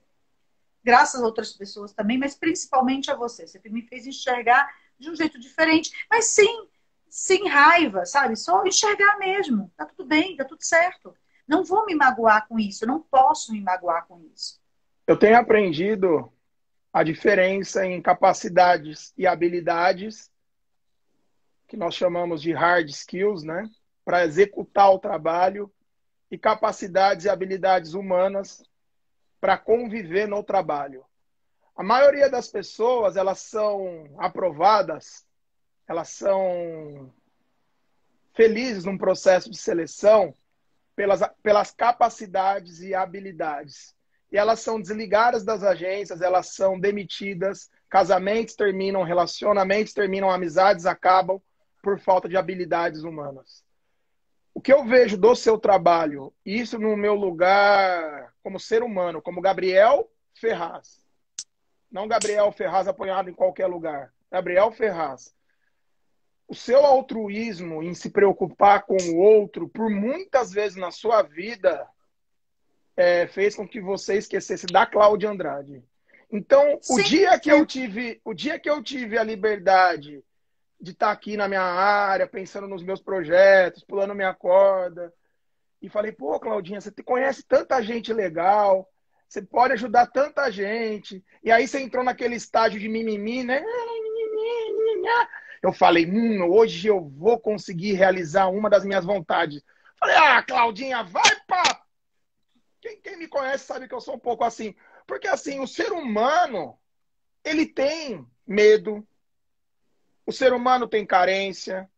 graças a outras pessoas também, mas principalmente a você. Você me fez enxergar de um jeito diferente, mas sem raiva, sabe? Só enxergar mesmo. Tá tudo bem, tá tudo certo. Não vou me magoar com isso, eu não posso me magoar com isso. Eu tenho aprendido a diferença em capacidades e habilidades, que nós chamamos de hard skills, né? Para executar o trabalho, e capacidades e habilidades humanas para conviver no trabalho. A maioria das pessoas, elas são aprovadas, elas são felizes num processo de seleção pelas capacidades e habilidades. E elas são desligadas das agências, elas são demitidas, casamentos terminam, relacionamentos terminam, amizades acabam por falta de habilidades humanas. O que eu vejo do seu trabalho, isso no meu lugar como ser humano, como Gabriel Ferraz, não Gabriel Ferraz apoiado em qualquer lugar, Gabriel Ferraz. O seu altruísmo em se preocupar com o outro, por muitas vezes na sua vida, fez com que você esquecesse da Cláudia Andrade. Então, Sim, o dia que eu tive a liberdade de estar aqui na minha área, pensando nos meus projetos, pulando minha corda, e falei, pô, Claudinha, você conhece tanta gente legal, você pode ajudar tanta gente, e aí você entrou naquele estágio de mimimi, né? Eu falei, hoje eu vou conseguir realizar uma das minhas vontades. Falei, Claudinha, vai pra... Quem me conhece sabe que eu sou um pouco assim. Porque assim, o ser humano, ele tem medo, o ser humano tem carência,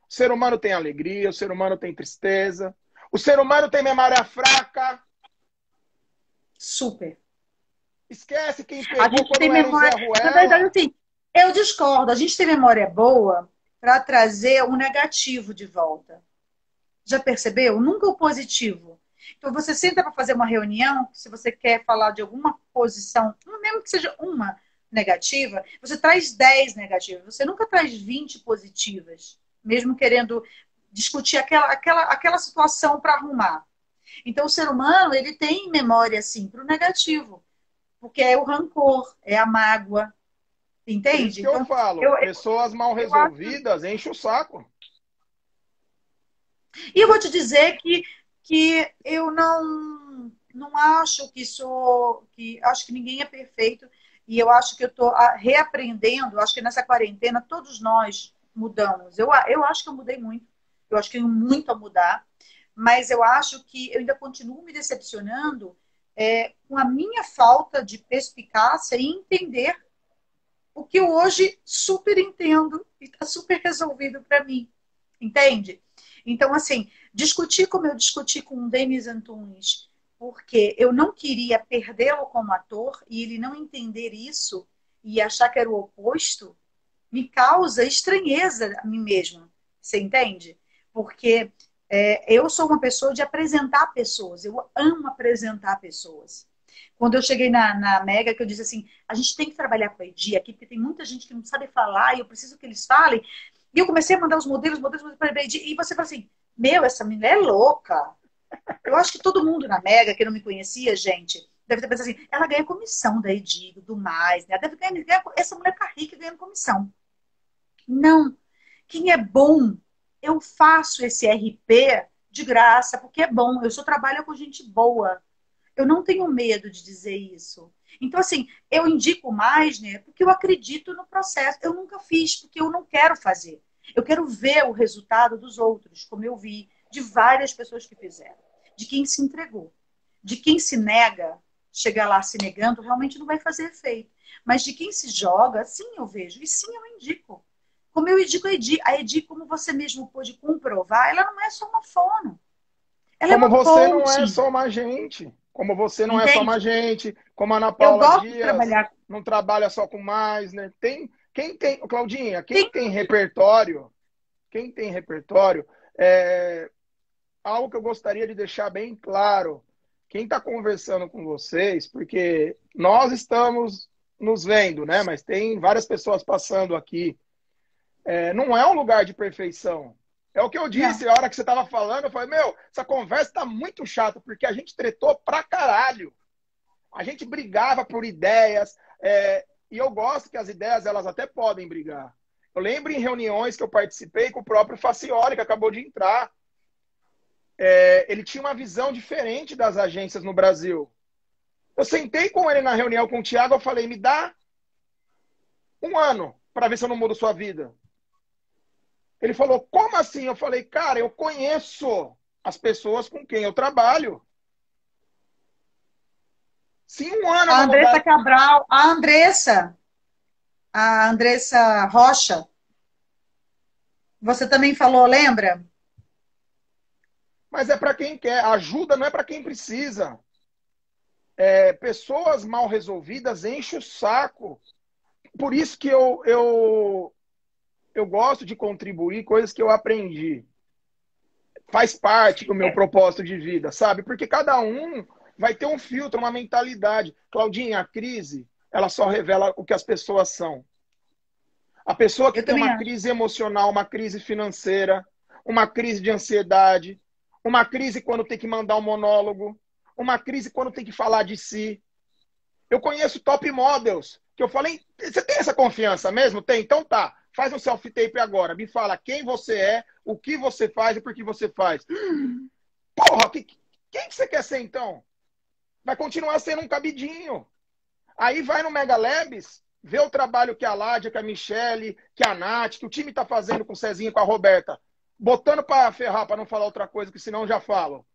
o ser humano tem alegria, o ser humano tem tristeza, o ser humano tem memória fraca. super. Esquece quem A pegou gente tem quando era o Zé memória. Na verdade, Ruela. assim, eu discordo. A gente tem memória boa para trazer o negativo de volta. Já percebeu? Nunca o positivo. Então, você senta para fazer uma reunião, se você quer falar de alguma posição, mesmo que seja uma negativa, você traz 10 negativas. Você nunca traz 20 positivas, mesmo querendo discutir aquela situação para arrumar. Então, o ser humano, ele tem memória, assim, para o negativo, porque é o rancor, é a mágoa, Por isso entende? que eu Então, falo, eu, pessoas mal eu acho. resolvidas enchem o saco. E eu vou te dizer que eu não acho que sou, que acho que ninguém é perfeito e eu acho que eu estou reaprendendo. Acho que nessa quarentena todos nós mudamos. Eu acho que eu mudei muito. Eu acho que tenho muito a mudar, mas eu acho que eu ainda continuo me decepcionando com a minha falta de perspicácia e entender o que eu hoje super entendo e está super resolvido para mim. Entende? Então, assim, discutir como eu discuti com o Denis Antunes, porque eu não queria perdê-lo como ator e ele não entender isso e achar que era o oposto, me causa estranheza a mim mesma. Você entende? Porque eu sou uma pessoa de apresentar pessoas, eu amo apresentar pessoas. Quando eu cheguei na Mega, que eu disse assim, a gente tem que trabalhar com a EDI aqui, porque tem muita gente que não sabe falar e eu preciso que eles falem. E eu comecei a mandar os modelos para a EDI, e você fala assim, meu, essa mulher é louca. Eu acho que todo mundo na Mega, que não me conhecia, gente, deve ter pensado assim, ela ganha comissão da EDI e tudo mais, né? Ela deve ganhar, essa mulher tá rica ganhando comissão. Não. Quem é bom, eu faço esse RP de graça, porque é bom. Eu só trabalho com gente boa. Eu não tenho medo de dizer isso. Então, assim, eu indico mais, né? Porque eu acredito no processo. Eu nunca fiz, porque eu não quero fazer. Eu quero ver o resultado dos outros, como eu vi, de várias pessoas que fizeram. De quem se entregou. De quem se nega, chegar lá se negando, realmente não vai fazer efeito. Mas de quem se joga, sim, eu vejo. E sim, eu indico. Como eu indico a Edi, como você mesmo pôde comprovar, ela não é só uma fono. Ela é Como uma você não é coaching. só uma gente. Como você não é só uma Entende? gente. Como a Ana Eu Paula gosto de Dias trabalhar. não trabalha só com mais, né? Quem tem, Claudinha, Sim, quem tem repertório, é algo que eu gostaria de deixar bem claro. Quem está conversando com vocês, porque nós estamos nos vendo, né? Mas tem várias pessoas passando aqui. Não é um lugar de perfeição. É o que eu não. disse, a hora que você estava falando, eu falei, meu, essa conversa está muito chata, porque a gente tretou pra caralho. A gente brigava por ideias, e eu gosto que as ideias, elas até podem brigar. Eu lembro em reuniões que eu participei com o próprio Facioli, que acabou de entrar. Ele tinha uma visão diferente das agências no Brasil. Eu sentei com ele na reunião com o Thiago, eu falei, me dá 1 ano para ver se eu não mudo sua vida. Ele falou, como assim? Eu falei, cara, eu conheço as pessoas com quem eu trabalho. Se em 1 ano eu A não Andressa mudar... Cabral, a Andressa Rocha, você também falou, lembra? Mas é para quem quer. Ajuda não é para quem precisa. Pessoas mal resolvidas enchem o saco. Por isso que eu gosto de contribuir coisas que eu aprendi. Faz parte do meu propósito de vida, sabe? Porque cada um vai ter um filtro, uma mentalidade. Claudinha, a crise, ela só revela o que as pessoas são. A pessoa que Eu tem também uma acho. crise emocional, uma crise financeira, uma crise de ansiedade, uma crise quando tem que mandar um monólogo, uma crise quando tem que falar de si. Eu conheço top models, que eu falei, você tem essa confiança mesmo? Tem? Então tá, faz um self-tape agora, me fala quem você é, o que você faz e por que você faz. Porra, quem que você quer ser então? Vai continuar sendo um cabidinho. Aí vai no Mega Labs, vê o trabalho que a Ládia, que a Michele, que a Nath, que o time tá fazendo com o Cezinho e com a Roberta. Botando para ferrar, para não falar outra coisa, que senão já falo.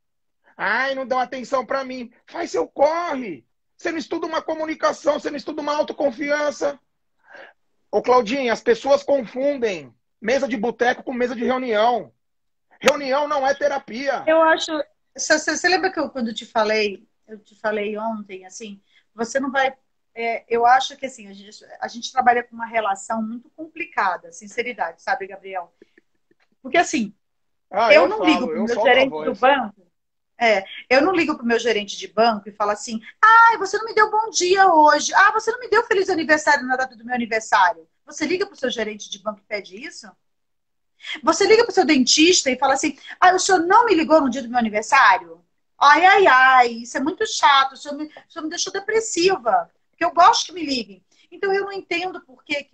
Ai, não dão atenção para mim. Faz seu corre. Você não estuda uma comunicação, você não estuda uma autoconfiança. Ô, Claudinha, as pessoas confundem mesa de boteco com mesa de reunião. Reunião não é terapia. Eu acho. Você lembra que quando eu te falei ontem, assim, você não vai. Eu acho que assim, a gente trabalha com uma relação muito complicada, sinceridade, sabe, Gabriel? Porque assim, Ah, eu eu não ligo falo, para o eu meu solto a gerente do voz. banco. Eu não ligo para o meu gerente de banco e falo assim: ai, você não me deu bom dia hoje. Ah, você não me deu feliz aniversário na data do meu aniversário. Você liga para o seu gerente de banco e pede isso? Você liga para o seu dentista e fala assim: ah, o senhor não me ligou no dia do meu aniversário? Ai, ai, ai, isso é muito chato, o senhor me deixou depressiva, porque eu gosto que me liguem. Então, eu não entendo por que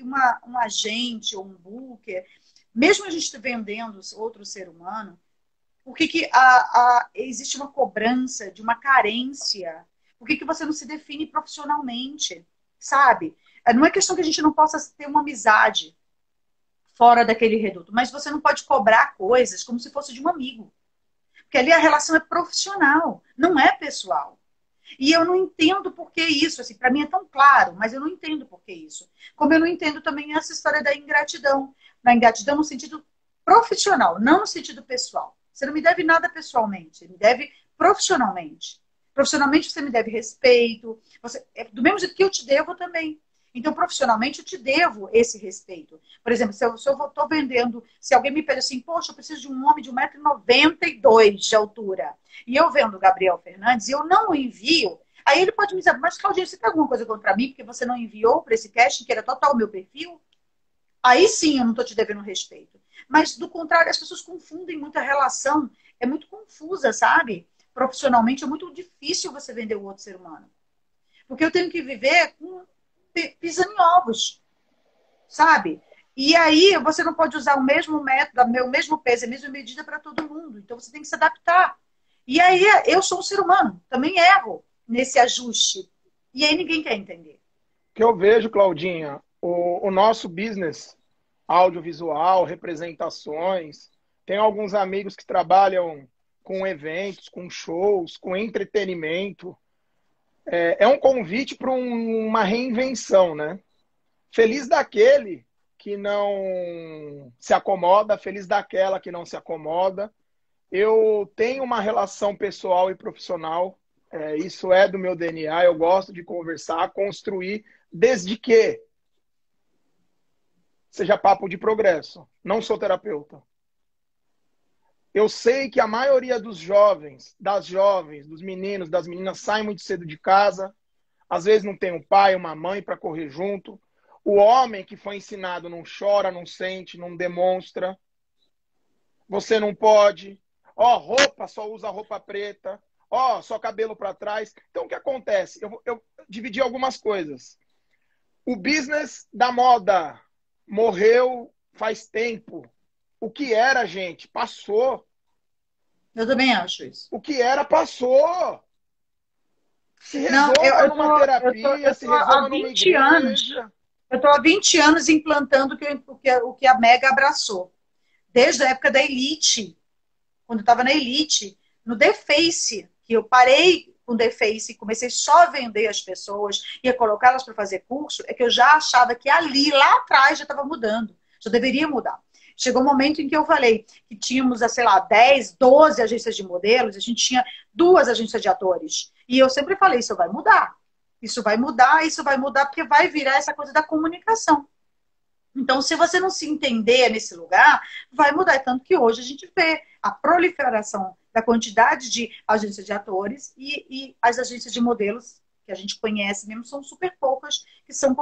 um agente ou um booker, mesmo a gente vendendo outro ser humano, por que existe uma cobrança de uma carência? Por que você não se define profissionalmente? Sabe? Não é questão que a gente não possa ter uma amizade fora daquele reduto, mas você não pode cobrar coisas como se fosse de um amigo. Porque ali a relação é profissional, não é pessoal. E eu não entendo por que isso. Assim, para mim é tão claro, mas eu não entendo por que isso. Como eu não entendo também essa história da ingratidão. Na ingratidão no sentido profissional, não no sentido pessoal. Você não me deve nada pessoalmente, você me deve profissionalmente. Profissionalmente você me deve respeito. Do mesmo jeito que eu te devo também. Então, profissionalmente, eu te devo esse respeito. Por exemplo, se eu estou vendendo, se alguém me pede assim, poxa, eu preciso de um homem de 1,92 m de altura, e eu vendo o Gabriel Fernandes, e eu não o envio, aí ele pode me dizer, mas Claudinha, você tem alguma coisa contra mim, porque você não enviou para esse casting, que era total o meu perfil? Aí sim eu não estou te devendo respeito. Mas, do contrário, as pessoas confundem muito a relação, é muito confusa, sabe? Profissionalmente é muito difícil você vender o outro ser humano. Porque eu tenho que viver pisando em ovos, sabe? E aí você não pode usar o mesmo método, o mesmo peso, a mesma medida para todo mundo. Então você tem que se adaptar. E aí eu sou um ser humano, também erro nesse ajuste. E aí ninguém quer entender. Que eu vejo, Claudinha, o nosso business audiovisual, representações, tem alguns amigos que trabalham com eventos, com shows, com entretenimento. É um convite para uma reinvenção, né? Feliz daquele que não se acomoda, feliz daquela que não se acomoda. Eu tenho uma relação pessoal e profissional, isso é do meu DNA, eu gosto de conversar, construir, desde que seja papo de progresso. Não sou terapeuta. Eu sei que a maioria dos jovens, das jovens, dos meninos, das meninas saem muito cedo de casa, às vezes não tem um pai, uma mãe para correr junto. O homem que foi ensinado não chora, não sente, não demonstra. Você não pode. Ó, roupa, só usa roupa preta. ó, só cabelo para trás. Então, o que acontece? Eu dividi algumas coisas. O business da moda morreu faz tempo. O que era, gente, passou. Eu também acho isso. O que era, passou. Se Não, resolva numa terapia, eu se tô há resolva numa 20 anos. igreja. Eu estou há 20 anos implantando o que a Mega abraçou. Desde a época da Elite, quando eu estava na Elite, no The Face, que eu parei com o The Face e comecei só a vender as pessoas, ia colocá-las para fazer curso, é que eu já achava que ali, lá atrás, já estava mudando. Já deveria mudar. Chegou um momento em que eu falei que tínhamos, sei lá, 10, 12 agências de modelos, a gente tinha 2 agências de atores. E eu sempre falei, isso vai mudar. Isso vai mudar, porque vai virar essa coisa da comunicação. Então, se você não se entender nesse lugar, vai mudar. Tanto que hoje a gente vê a proliferação da quantidade de agências de atores e as agências de modelos, que a gente conhece mesmo, são super poucas, que são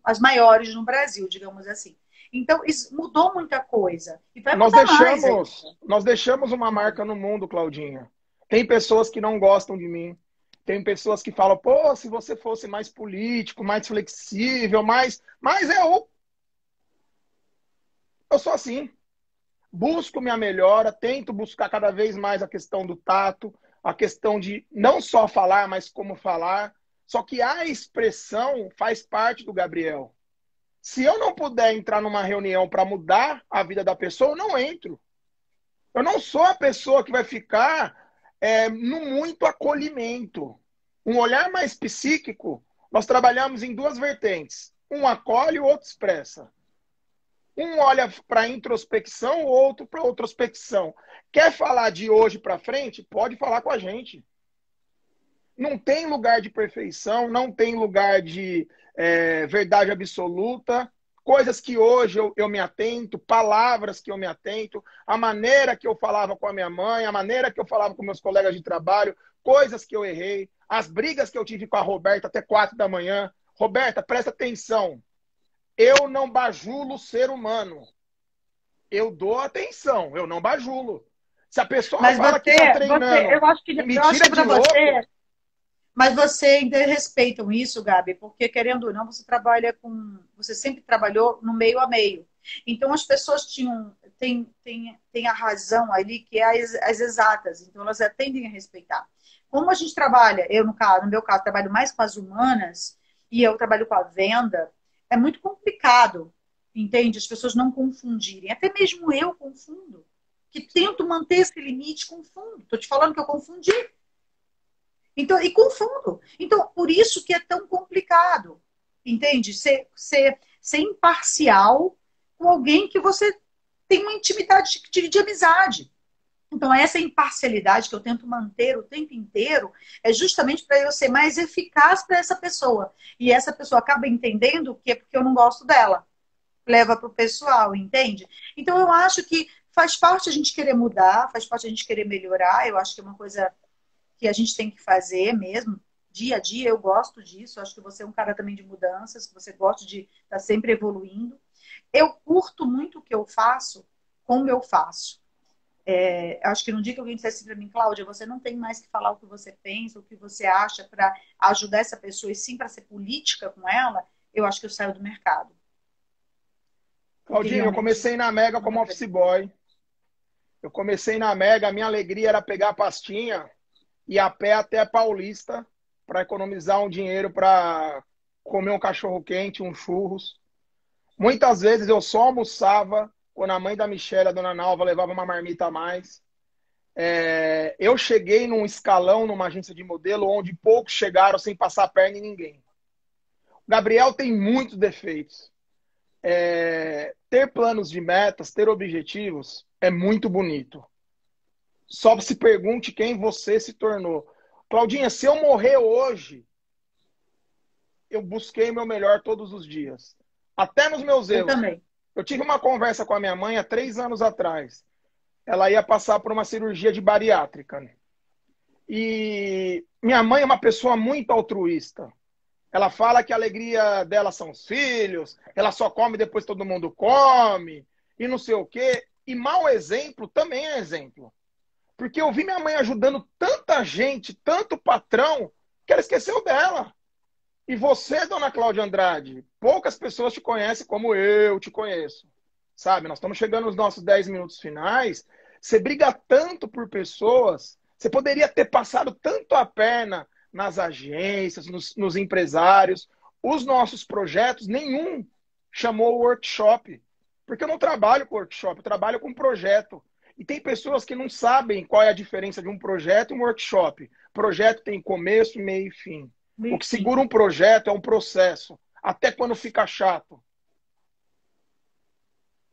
as maiores no Brasil, digamos assim. Então, isso mudou muita coisa. E vai Nós mudar mais. deixamos uma marca no mundo, Claudinha. Tem pessoas que não gostam de mim. Tem pessoas que falam, pô, se você fosse mais político, mais flexível, Mas eu sou assim. Busco minha melhora, tento buscar cada vez mais a questão do tato, a questão de não só falar, mas como falar. Só que a expressão faz parte do Gabriel. Se eu não puder entrar numa reunião para mudar a vida da pessoa, eu não entro. Eu não sou a pessoa que vai ficar no muito acolhimento. Um olhar mais psíquico, nós trabalhamos em 2 vertentes. Um acolhe, o outro expressa. Um olha para a introspecção, o outro para a outrospecção. Quer falar de hoje para frente? Pode falar com a gente. Não tem lugar de perfeição, não tem lugar de verdade absoluta. Coisas que hoje eu me atento, palavras que eu me atento, a maneira que eu falava com a minha mãe, a maneira que eu falava com meus colegas de trabalho, coisas que eu errei, as brigas que eu tive com a Roberta até 4 da manhã. Roberta, presta atenção. Eu não bajulo o ser humano. Eu dou atenção, eu não bajulo. Se a pessoa Mas fala que está treinando eu acho que e me tira de louco... Mas você ainda respeitam isso, Gabi, porque querendo ou não, você sempre trabalhou no meio a meio. Então as pessoas têm a razão ali, que é as exatas, então elas tendem a respeitar. Como a gente trabalha, no meu caso, trabalho mais com as humanas, e eu trabalho com a venda, é muito complicado, entende? As pessoas não confundirem. Até mesmo eu confundo, que tento manter esse limite, confundo. Estou te falando que eu confundi. Então, e confundo. Então, por isso que é tão complicado, entende? Ser imparcial com alguém que você tem uma intimidade de amizade. Então, essa imparcialidade que eu tento manter o tempo inteiro é justamente para eu ser mais eficaz para essa pessoa. E essa pessoa acaba entendendo que é porque eu não gosto dela. Leva para o pessoal, entende? Então, eu acho que faz parte a gente querer mudar, faz parte a gente querer melhorar. Eu acho que é uma coisa que a gente tem que fazer mesmo, dia a dia. Eu gosto disso. Eu acho que você é um cara também de mudanças, que você gosta de estar sempre evoluindo. Eu curto muito o que eu faço, como eu faço. Acho que no dia que alguém dissesse para mim, Cláudia, você não tem mais que falar o que você pensa, o que você acha para ajudar essa pessoa e sim para ser política com ela, eu acho que eu saio do mercado. Claudinho, eu comecei na Mega como office boy. Eu comecei na Mega, a minha alegria era pegar a pastinha e ir a pé até a Paulista para economizar um dinheiro para comer um cachorro-quente, um churros. Muitas vezes eu só almoçava quando a mãe da Michelle, a dona Nalva, levava uma marmita a mais. Eu cheguei num escalão, numa agência de modelo, onde poucos chegaram sem passar a perna em ninguém. O Gabriel tem muitos defeitos. Ter planos de metas, ter objetivos, é muito bonito. Só se pergunte quem você se tornou. Claudinha, se eu morrer hoje, eu busquei meu melhor todos os dias. Até nos meus erros. Eu também. Eu tive uma conversa com a minha mãe há 3 anos atrás. Ela ia passar por uma cirurgia de bariátrica. E minha mãe é uma pessoa muito altruísta. Ela fala que a alegria dela são os filhos, ela só come depois todo mundo come, e não sei o quê. E mau exemplo também é exemplo. Porque eu vi minha mãe ajudando tanta gente, tanto patrão, que ela esqueceu dela. E você, dona Cláudia Andrade, poucas pessoas te conhecem como eu te conheço. Sabe? Nós estamos chegando nos nossos 10 minutos finais. Você briga tanto por pessoas, você poderia ter passado tanto a perna nas agências, nos empresários. Os nossos projetos, nenhum chamou workshop. Porque eu não trabalho com workshop, eu trabalho com projeto. E tem pessoas que não sabem qual é a diferença de um projeto e um workshop. Projeto tem começo, meio e fim. O que Enfim. segura um projeto é um processo, até quando fica chato.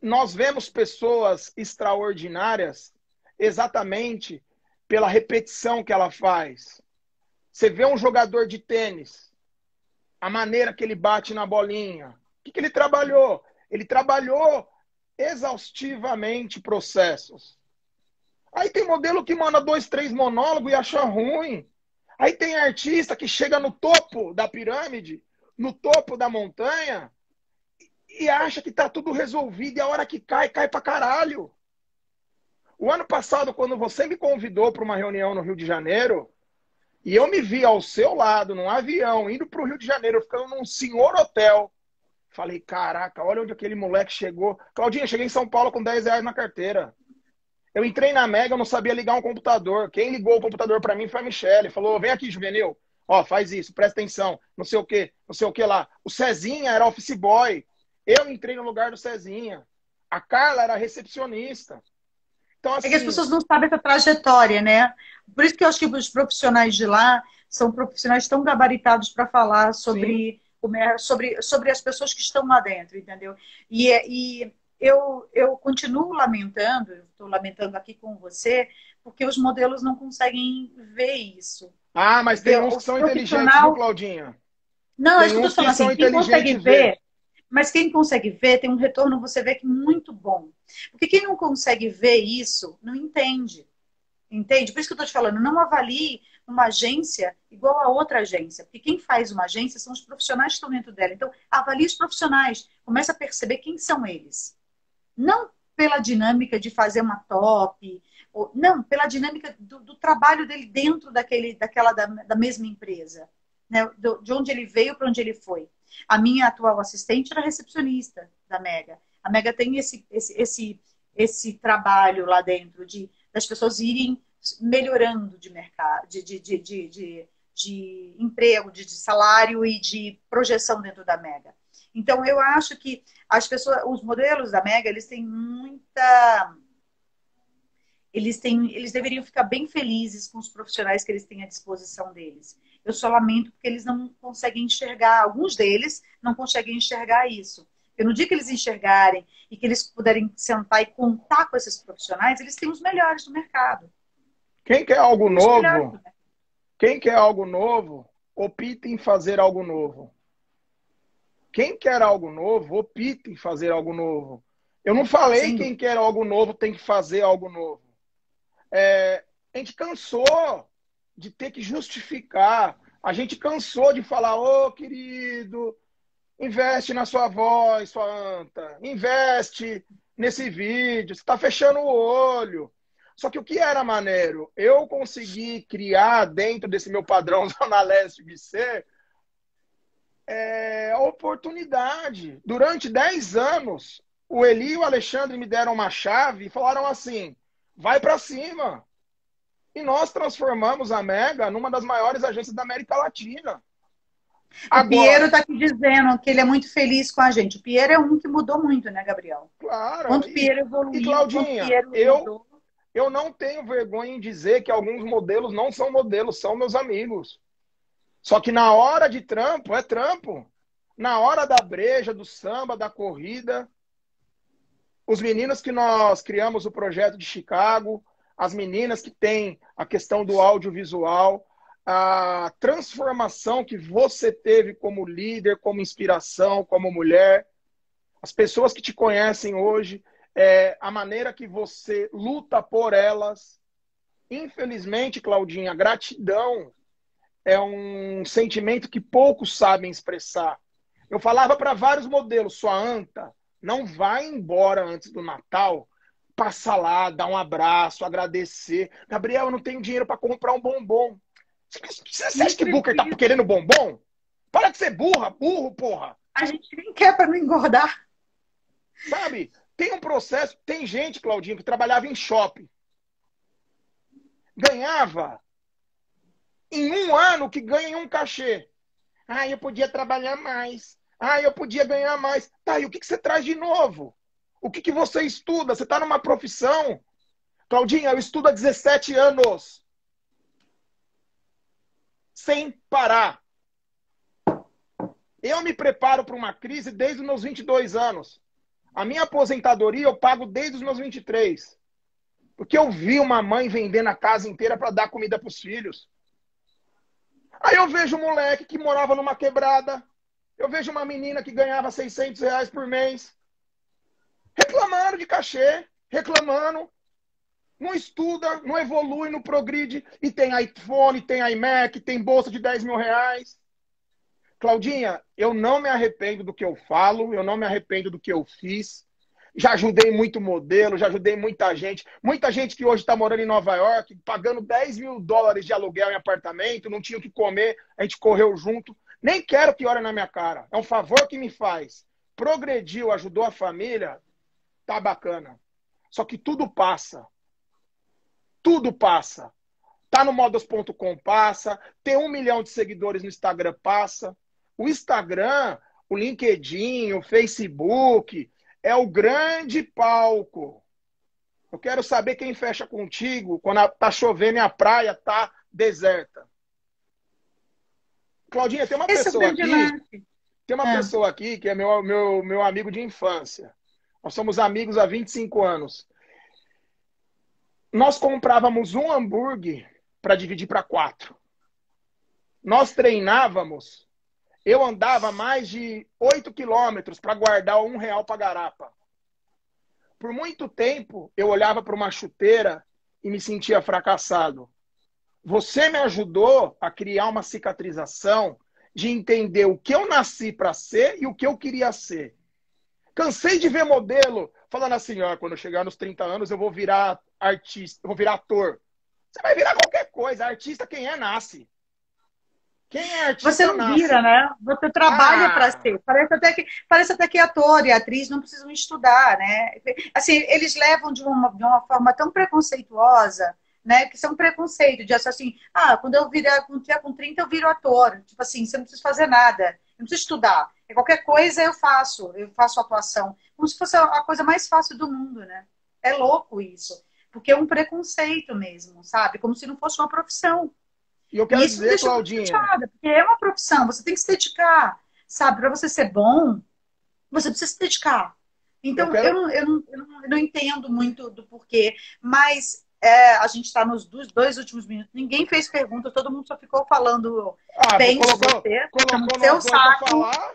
Nós vemos pessoas extraordinárias exatamente pela repetição que ela faz. Você vê um jogador de tênis, a maneira que ele bate na bolinha. O que ele trabalhou? Ele trabalhou exaustivamente processos. Aí tem modelo que manda 2, 3 monólogos e acha ruim. Aí tem artista que chega no topo da pirâmide, no topo da montanha, e acha que tá tudo resolvido, e a hora que cai, cai pra caralho. O ano passado, quando você me convidou para uma reunião no Rio de Janeiro, e eu me vi ao seu lado, num avião, indo pro Rio de Janeiro, ficando num senhor hotel, falei, caraca, olha onde aquele moleque chegou. Claudinha, cheguei em São Paulo com 10 reais na carteira. Eu entrei na Mega, eu não sabia ligar um computador. Quem ligou o computador para mim foi a Michelle. Falou, vem aqui, Juvenil. Ó, faz isso, presta atenção. Não sei o quê, não sei o que lá. O Cezinha era office boy. Eu entrei no lugar do Cezinha. A Carla era recepcionista. Então, É que as assim, pessoas não sabem essa trajetória, né? Por isso que eu acho que os profissionais de lá são profissionais tão gabaritados para falar sim, sobre as pessoas que estão lá dentro, entendeu? E eu continuo lamentando, estou lamentando aqui com você, porque os modelos não conseguem ver isso. ah, mas tem Ver uns o que são inteligentes, viu, profissional. Claudinha? Não, é isso Tem que eu uns estou que falando são assim, quem consegue inteligentes ver. ver, mas quem consegue ver tem um retorno, você vê que muito bom. Porque quem não consegue ver isso, não entende. Entende? Por isso que eu estou te falando, não avalie uma agência igual a outra agência. Porque quem faz uma agência são os profissionais que estão dentro dela. Então, avalie os profissionais. Comece a perceber quem são eles. Não pela dinâmica de fazer uma top, ou, não, pela dinâmica do trabalho dele dentro da mesma empresa. Né? De onde ele veio para onde ele foi. A minha atual assistente era recepcionista da Mega. A Mega tem esse trabalho lá dentro das pessoas irem melhorando de mercado, de emprego, de salário e de projeção dentro da Mega. Então, eu acho que as pessoas, os modelos da Mega, eles têm muita. Eles deveriam ficar bem felizes com os profissionais que eles têm à disposição deles. Eu só lamento porque eles não conseguem enxergar, alguns deles não conseguem enxergar isso. Porque no dia que eles enxergarem e que eles puderem sentar e contar com esses profissionais, eles têm os melhores do mercado. Quem quer algo Tem os melhores do novo, mercado. quem quer algo novo, opta em fazer algo novo. Quem quer algo novo, opta em fazer algo novo. Eu não falei Sem quem dúvida. quer algo novo tem que fazer algo novo. A gente cansou de ter que justificar. A gente cansou de falar, ô querido, investe na sua voz, sua anta. Investe nesse vídeo. Você está fechando o olho. Só que o que era maneiro? Eu consegui criar dentro desse meu padrão Zona Leste de ser a oportunidade. Durante 10 anos, o Eli e o Alexandre me deram uma chave e falaram assim, vai para cima. E nós transformamos a Mega numa das maiores agências da América Latina. O Piero Agora, está aqui dizendo que ele é muito feliz com a gente. O Piero é um que mudou muito, né, Gabriel? claro, Quanto o Piero e evoluiu, quanto o Claudinha, Piero eu, mudou. eu não tenho vergonha em dizer que alguns modelos não são modelos, são meus amigos. Só que na hora de trampo, é trampo. Na hora da breja, do samba, da corrida, os meninos que nós criamos o projeto de Chicago, as meninas que têm a questão do audiovisual, a transformação que você teve como líder, como inspiração, como mulher, as pessoas que te conhecem hoje, a maneira que você luta por elas. Infelizmente, Claudinha, gratidão é um sentimento que poucos sabem expressar. Eu falava para vários modelos, sua anta, não vai embora antes do Natal, Passa lá, dá um abraço, agradecer. Gabriel, eu não tenho dinheiro para comprar um bombom. Você Nem acha que Booker tá precisa. querendo bombom? Para de ser burro, porra. A gente nem quer para não engordar. Sabe? Tem um processo. Tem gente, Claudinho, que trabalhava em shopping. Ganhava em um ano que ganha em um cachê. Ah, eu podia trabalhar mais. Ah, eu podia ganhar mais. Tá, e o que que você traz de novo? O que que você estuda? Você está numa profissão? Claudinha, eu estudo há 17 anos. Sem parar. Eu me preparo para uma crise desde os meus 22 anos. A minha aposentadoria eu pago desde os meus 23. Porque eu vi uma mãe vendendo a casa inteira para dar comida para os filhos. Aí eu vejo um moleque que morava numa quebrada. Eu vejo uma menina que ganhava R$ 600 por mês. Reclamando de cachê. Reclamando. Não estuda, não evolui, não progride. E tem iPhone, tem iMac, tem bolsa de R$ 10.000. Claudinha, eu não me arrependo do que eu falo. Eu não me arrependo do que eu fiz. Já ajudei muito modelo, já ajudei muita gente. Muita gente que hoje está morando em Nova York, pagando US$ 10.000 de aluguel em apartamento, não tinha o que comer, a gente correu junto. Nem quero que olhe na minha cara. É um favor que me faz. Progrediu, ajudou a família, tá bacana. Só que tudo passa. Tudo passa. Tá no modos.com, passa. Ter 1 milhão de seguidores no Instagram, passa. O Instagram, o LinkedIn, o Facebook, é o grande palco. Eu quero saber quem fecha contigo quando tá chovendo e a praia tá deserta. Claudinha, tem uma Esse é o pessoa grande aqui, lance. tem uma É. pessoa aqui que é meu amigo de infância. Nós somos amigos há 25 anos. Nós comprávamos um hambúrguer para dividir para 4. Nós treinávamos. Eu andava mais de 8 quilômetros para guardar R$ 1 para garapa. Por muito tempo, eu olhava para uma chuteira e me sentia fracassado. Você me ajudou a criar uma cicatrização de entender o que eu nasci para ser e o que eu queria ser. Cansei de ver modelo falando assim, ó, quando eu chegar nos 30 anos eu vou virar artista, eu vou virar ator. Você vai virar qualquer coisa. Artista, quem é, nasce. Quem é Você artista, não vira, nasce. né? Você trabalha para Ah, ser. Parece até que ator e atriz não precisam estudar, né? Assim, eles levam de uma forma tão preconceituosa, né? Que são preconceito de achar assim, quando eu tiver com 30 eu viro ator. Tipo assim, você não precisa fazer nada, não precisa estudar. Qualquer coisa eu faço atuação. Como se fosse a coisa mais fácil do mundo, né? É louco isso. Porque é um preconceito mesmo, sabe? Como se não fosse uma profissão. e eu E quero isso me dizer, deixa muito Claudinha, chateada, porque é uma profissão, você tem que se dedicar, sabe? Para você ser bom, você precisa se dedicar. eu Então, eu quero. não, eu não, eu não, eu não entendo muito do porquê, mas a gente está nos dois últimos minutos. Ninguém fez pergunta, todo mundo só ficou falando Ah, bem de colocou, você, puxando colocou seu nós dois para saco. falar.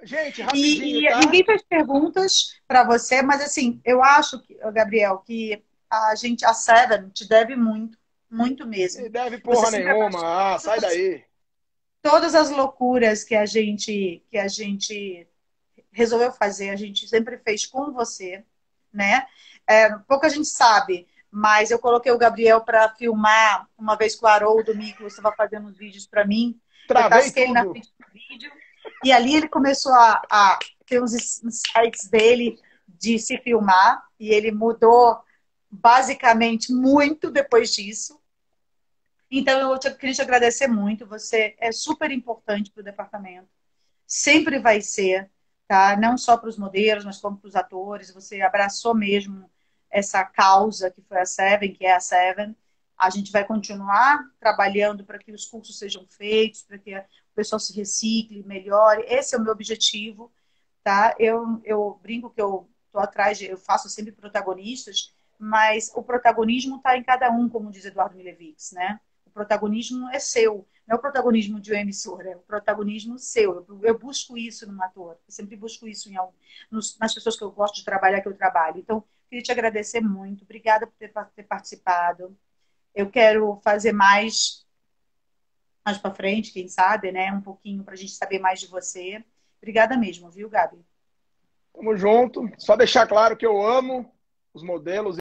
Gente, rapidinho, E tá? ninguém fez perguntas para você, mas assim, eu acho, Gabriel, que a Seven te deve muito, muito E mesmo. deve Você porra sempre abraçou nenhuma. Ah, sai daí. todas as loucuras que a gente resolveu fazer, a gente sempre fez com você, né? Pouca gente sabe, mas eu coloquei o Gabriel para filmar uma vez que o Haroldo Miklos estava fazendo os vídeos para mim. Eu Travei tasquei ele na tudo. frente do vídeo e ali ele começou a ter uns insights dele de se filmar e ele mudou basicamente muito depois disso. Então, queria te agradecer muito. Você é super importante para o departamento. Sempre vai ser, tá? Não só para os modelos, mas como para os atores. Você abraçou mesmo essa causa que foi a Seven, que é a Seven. A gente vai continuar trabalhando para que os cursos sejam feitos, para que o pessoal se recicle, melhore. Esse é o meu objetivo, tá? Eu brinco que eu tô atrás eu faço sempre protagonistas, mas o protagonismo está em cada um, como diz Eduardo Milevich, né? O protagonismo é seu, não é o protagonismo de uma emissora, é o protagonismo seu. Eu busco isso no ator, eu sempre busco isso nas pessoas que eu gosto de trabalhar, que eu trabalho. Então, queria te agradecer muito, obrigada por ter participado. Eu quero fazer mais para frente, quem sabe, né? Um pouquinho para a gente saber mais de você. Obrigada mesmo, viu, Gabi? Tamo junto. Só deixar claro que eu amo. os modelos